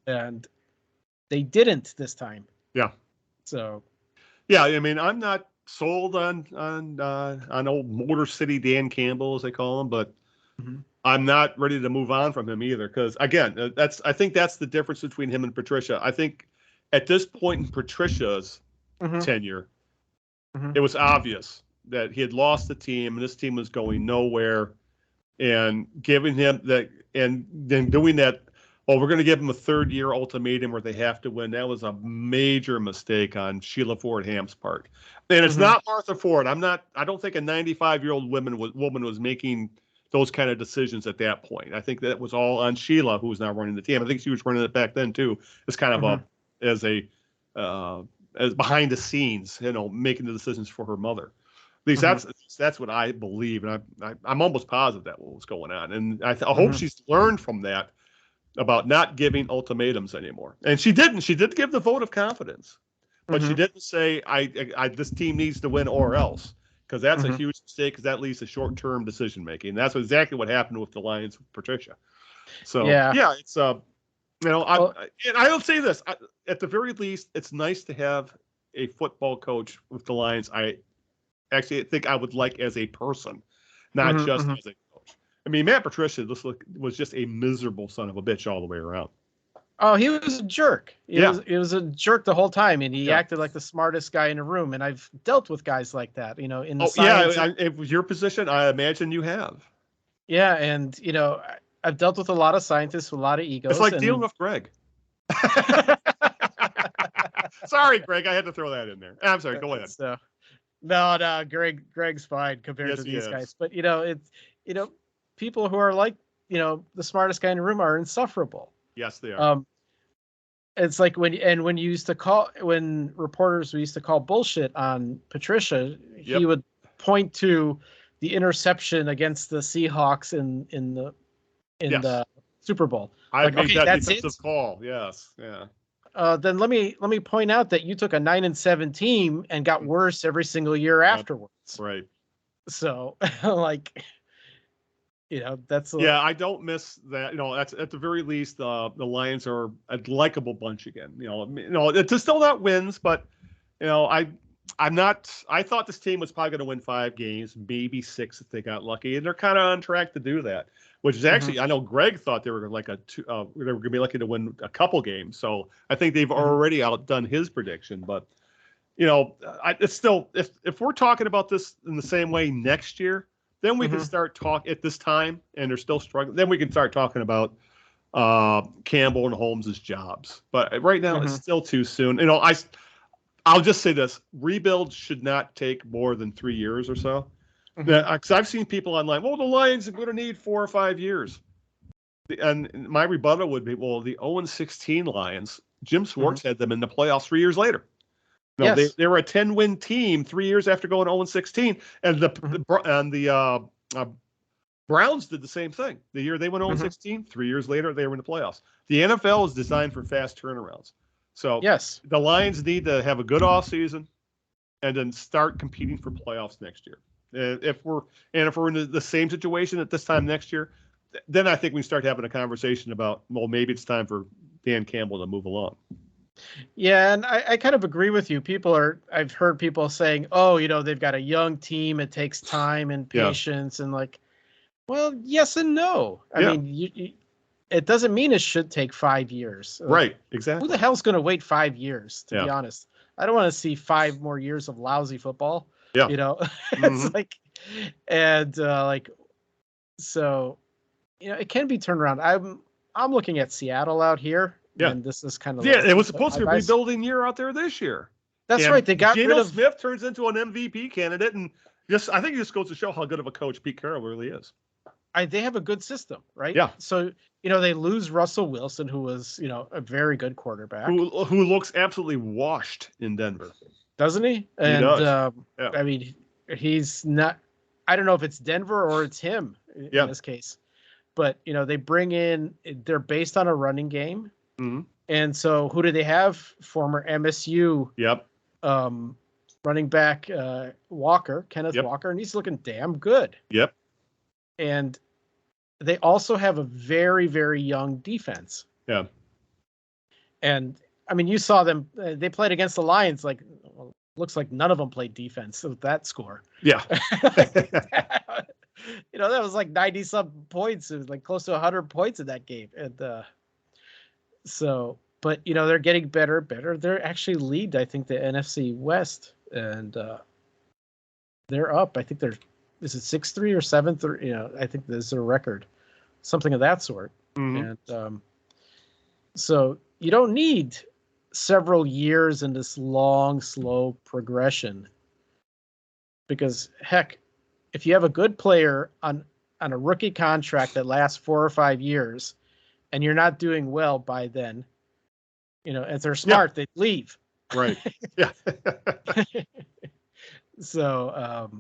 And they didn't this time. Yeah. So. Yeah. I mean, I'm not sold on old Motor City Dan Campbell, as they call him, but I'm not ready to move on from him either. Because again, I think that's the difference between him and Patricia. I think at this point in Patricia's tenure, it was obvious that he had lost the team and this team was going nowhere, and giving him that and then doing that oh, we're going to give them a 3rd-year ultimatum where they have to win. That was a major mistake on Sheila Ford Ham's part. And it's not Martha Ford. I don't think a 95-year-old woman was making those kind of decisions at that point. I think that was all on Sheila, who was now running the team. I think she was running it back then too. It's kind of as behind the scenes, making the decisions for her mother. At least that's what I believe, and I'm almost positive that was going on. And I hope she's learned from that about not giving ultimatums anymore. And she didn't. She did give the vote of confidence, but she didn't say, this team needs to win or else, because that's a huge mistake, because that leads to short-term decision-making. That's exactly what happened with the Lions with Patricia. So, yeah it's, I don't say this. At the very least, it's nice to have a football coach with the Lions. I actually think I would like as a person, not just as a coach. I mean, Matt Patricia was just a miserable son of a bitch all the way around. Oh, he was a jerk. He was a jerk the whole time, and he acted like the smartest guy in the room. And I've dealt with guys like that, in the science. Yeah, it was your position. I imagine you have. Yeah, and I've dealt with a lot of scientists with a lot of egos. It's like dealing with Greg. Sorry, Greg, I had to throw that in there. I'm sorry. Go ahead. So, no, Greg's fine compared to these guys. But it's people who are like the smartest guy in the room are insufferable. Yes, they are. It's like when reporters used to call bullshit on Patricia, he would point to the interception against the Seahawks in the Super Bowl. I made that defensive call. Yes, yeah. Then let me point out that you took a 9-7 team and got worse every single year afterwards. Right. So that's I don't miss that. That's at the very least the Lions are a likable bunch again. It's still not wins, but I'm not. I thought this team was probably going to win 5 games, maybe 6 if they got lucky, and they're kind of on track to do that. Which is actually, I know Greg thought they were like they were going to be lucky to win a couple games. So I think they've already outdone his prediction. But it's still, if we're talking about this in the same way next year, then we can start talking at this time, and they're still struggling. Then we can start talking about Campbell and Holmes' jobs. But right now, it's still too soon. I'll just say this: rebuild should not take more than 3 years or so. Because I've seen people online, well, the Lions are going to need 4 or 5 years. And my rebuttal would be, well, the 0-16 Lions, Jim Schwartz had them in the playoffs 3 years later. They were a 10-win team 3 years after going 0-16, and the Browns did the same thing. The year they went 0-16, 3 years later they were in the playoffs. The NFL is designed for fast turnarounds. So the Lions need to have a good offseason and then start competing for playoffs next year. If we're in the same situation at this time next year, then I think we start having a conversation about, well, maybe it's time for Dan Campbell to move along. Yeah, and I kind of agree with you. I've heard people saying, oh, they've got a young team. It takes time and patience. And well, yes and no. I mean, it doesn't mean it should take 5 years. Right, exactly. Who the hell's going to wait 5 years, to be honest? I don't want to see 5 more years of lousy football. Yeah. It's so, it can be turned around. I'm looking at Seattle out here. Yeah. And this is kind of it was supposed to be a rebuilding year out there this year. That's right. They got Geno Smith turns into an MVP candidate, and I think it just goes to show how good of a coach Pete Carroll really is. They have a good system, right? Yeah. So they lose Russell Wilson, who was a very good quarterback, who looks absolutely washed in Denver. Doesn't he? And he does. I mean, he's not. I don't know if it's Denver or it's him in this case, but they bring in. They're based on a running game, and so who do they have? Former MSU. Running back Kenneth Walker, and he's looking damn good. Yep. And they also have a very, very young defense. Yeah. And I mean, you saw them. They played against the Lions. Looks like none of them played defense with that score. Yeah. That was like 90-something points. It was like close to 100 points in that game. And but they're getting better. They're actually lead, I think, the NFC West, and they're up. I think is it 6-3 or 7-3? I think there's a record, something of that sort. And So you don't need several years in this long, slow progression. Because heck, if you have a good player on a rookie contract that lasts 4 or 5 years, and you're not doing well by then, if they're smart, they leave. Right. Yeah. So,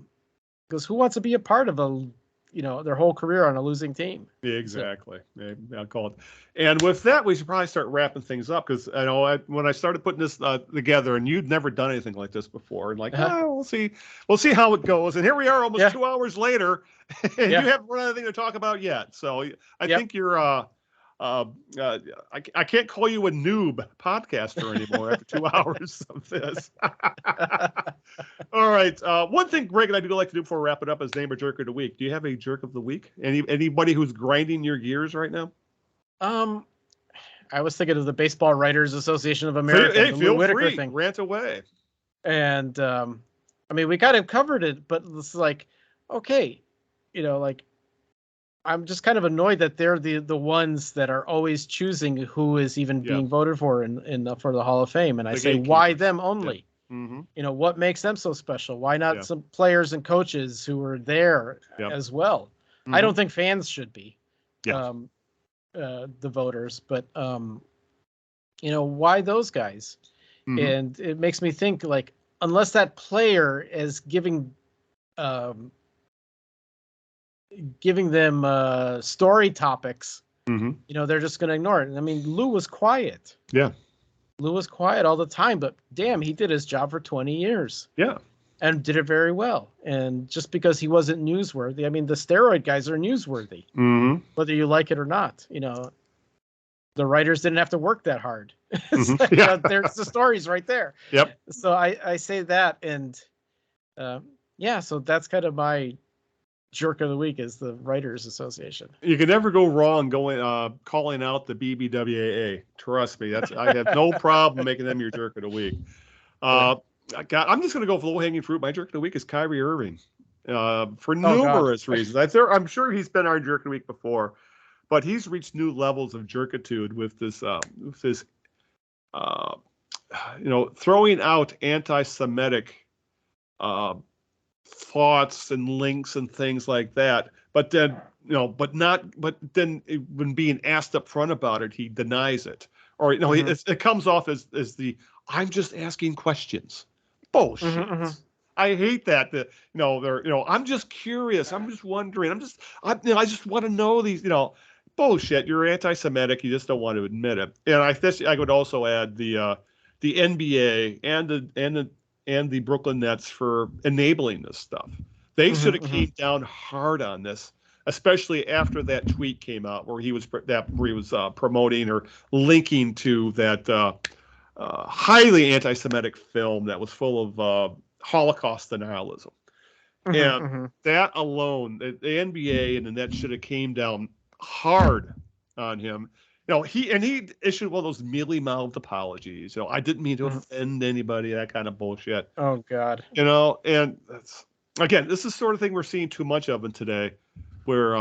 because who wants to be a part of their whole career on a losing team? Exactly. I'll call it. And with that, we should probably start wrapping things up, because I know when I started putting this together, and you'd never done anything like this before, and we'll see how it goes. And here we are, almost 2 hours later, and you haven't run anything to talk about yet. So I think you're I can't call you a noob podcaster anymore after 2 hours of this. All right. One thing Greg and I do like to do before we wrap it up is name a jerk of the week. Do you have a jerk of the week? Anybody who's grinding your gears right now? I was thinking of the Baseball Writers Association of America. Hey, feel free. Thing. Rant away. And we kind of covered it, but it's like, okay, I'm just kind of annoyed that they're the ones that are always choosing who is even being voted for for the Hall of Fame. And I say, why them only? Yeah. Mm-hmm. What makes them so special? Why not some players and coaches who are there as well? Mm-hmm. I don't think fans should be the voters, but why those guys? Mm-hmm. And it makes me think, like, unless that player is giving them story topics, they're just going to ignore it. And I mean, Lou was quiet. Yeah. Lou was quiet all the time, but damn, he did his job for 20 years. Yeah. And did it very well. And just because he wasn't newsworthy, I mean, the steroid guys are newsworthy, whether you like it or not. The writers didn't have to work that hard. There's the stories right there. Yep. So I say that. And so that's kind of my jerk of the week, is the Writers Association. You can never go wrong calling out the BBWAA. Trust me, I have no problem making them your jerk of the week. I'm just going to go for low-hanging fruit. My jerk of the week is Kyrie Irving, for numerous reasons. I'm sure he's been our jerk of the week before, but he's reached new levels of jerkitude with this throwing out anti-Semitic thoughts and links and things like that, but then when being asked up front about it, he denies it, or it comes off as the I'm just asking questions bullshit. I hate that. I'm just curious, I'm just wondering, I just want to know these, bullshit. You're anti-Semitic, you just don't want to admit it. And I would also add the NBA and the Brooklyn Nets for enabling this stuff. They should have came down hard on this, especially after that tweet came out where he was promoting or linking to that highly anti-Semitic film that was full of Holocaust denialism. And that alone, the NBA and the Nets should have came down hard on him. He issued one of those mealy-mouthed apologies. I didn't mean to offend anybody, that kind of bullshit. Oh God. And that's, again, this is the sort of thing we're seeing too much of in today, where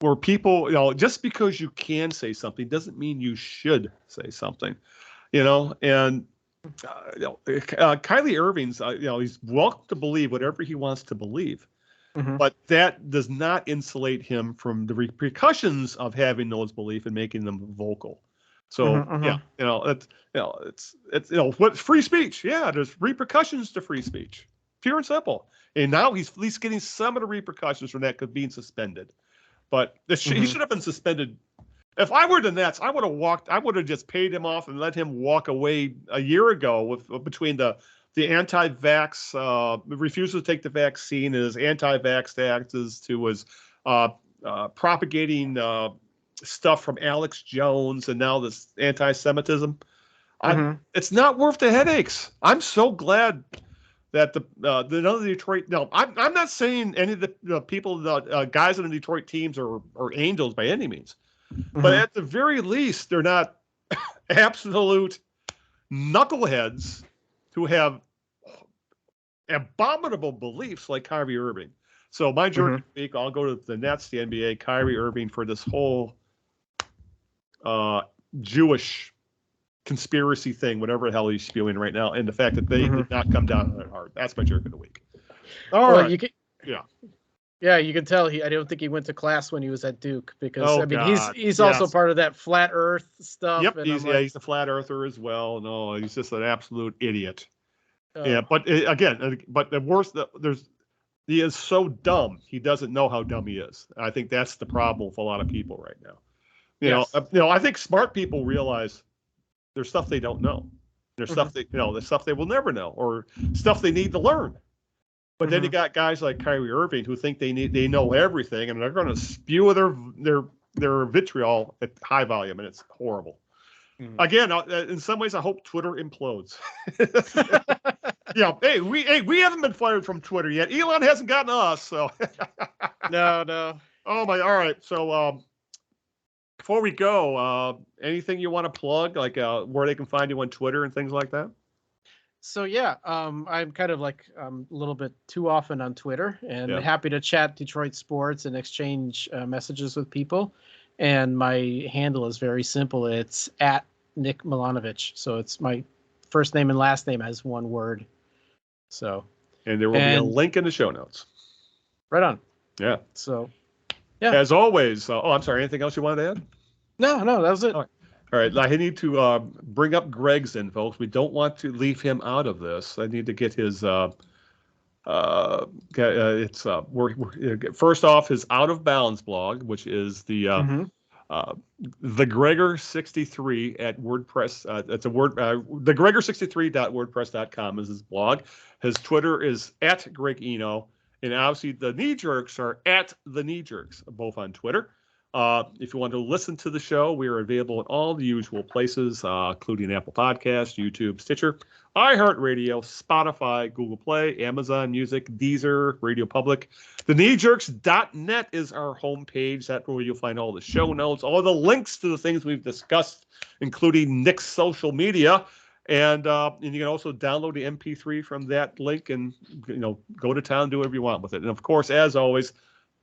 where people, just because you can say something doesn't mean you should say something. And Kyrie Irving's, he's welcome to believe whatever he wants to believe. But that does not insulate him from the repercussions of having those beliefs and making them vocal. So it's what's free speech? Yeah, there's repercussions to free speech, pure and simple. And now he's at least getting some of the repercussions from that being suspended. But he should have been suspended. If I were the Nets, I would have just paid him off and let him walk away a year ago between the anti-vax, refusal to take the vaccine, and his anti-vax taxes, to his propagating stuff from Alex Jones, and now this anti-Semitism. It's not worth the headaches. I'm so glad that none of the Detroit. No, I'm not saying any of the people, the guys in the Detroit teams are angels by any means, but at the very least, they're not absolute knuckleheads who have abominable beliefs like Kyrie Irving. So my jerk of the week, I'll go to the Nets, the NBA, Kyrie Irving for this whole Jewish conspiracy thing, whatever the hell he's spewing right now, and the fact that they did not come down on it hard. That's my jerk of the week. All right. You can, you can tell I don't think he went to class when he was at Duke, because he's also part of that flat Earth stuff. Yep, he's a flat earther as well. No, he's just an absolute idiot. But the worst, he is so dumb. He doesn't know how dumb he is. I think that's the problem with a lot of people right now. You know, I think smart people realize there's stuff they don't know. There's stuff there's stuff they will never know, or stuff they need to learn. But then you got guys like Kyrie Irving who think they know everything, and they're going to spew their vitriol at high volume, and it's horrible. Again, in some ways, I hope Twitter implodes. Hey, we haven't been fired from Twitter yet. Elon hasn't gotten us, so no. Oh my! All right, so before we go, anything you want to plug, like where they can find you on Twitter and things like that? So I'm kind of like a little bit too often on Twitter, and happy to chat Detroit sports and exchange messages with people. And my handle is very simple. It's at Nick Milanovich. So it's my first name and last name as one word. So. And there will be a link in the show notes. Right on. Yeah. So. Yeah. As always. I'm sorry. Anything else you wanted to add? No, that was it. All right. I need to bring up Greg's in, folks. We don't want to leave him out of this. I need to get his. First off, his Out of Bounds blog, which is the Gregor63 at WordPress. It's a word. The Gregor63.wordpress.com is his blog. His Twitter is at Greg Eno, and obviously the Knee Jerks are at the Knee Jerks, both on Twitter. If you want to listen to the show, we are available in all the usual places, including Apple Podcasts, YouTube, Stitcher, iHeartRadio, Spotify, Google Play, Amazon Music, Deezer, Radio Public. TheKneeJerks.net is our homepage. That's where you'll find all the show notes, all the links to the things we've discussed, including Nick's social media. And you can also download the MP3 from that link and go to town, do whatever you want with it. And of course, as always,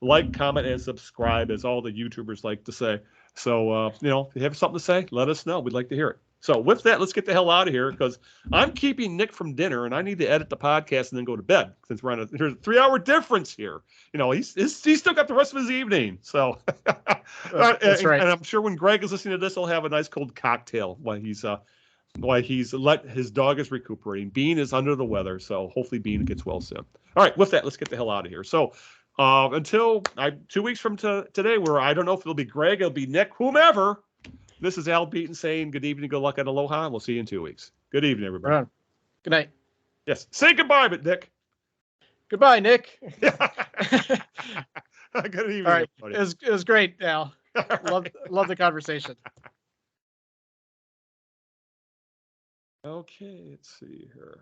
like, comment, and subscribe, as all the YouTubers like to say. So, if you have something to say, let us know. We'd like to hear it. So with that, let's get the hell out of here, because I'm keeping Nick from dinner, and I need to edit the podcast and then go to bed, since there's a 3-hour difference here. He's still got the rest of his evening. So that's right. And I'm sure when Greg is listening to this, he'll have a nice cold cocktail while he's let his dog is recuperating. Bean is under the weather, so hopefully Bean gets well soon. All right, with that, let's get the hell out of here. So until 2 weeks from today, where I don't know if it'll be Greg, it'll be Nick, whomever. This is Al Beaton saying good evening, good luck, and aloha, and we'll see you in 2 weeks. Good evening, everybody. Right on. Good night. Yes. Say goodbye, but Nick. Goodbye, Nick. Good evening, all right. everybody. It was great, Al. Love the conversation. Okay, let's see here.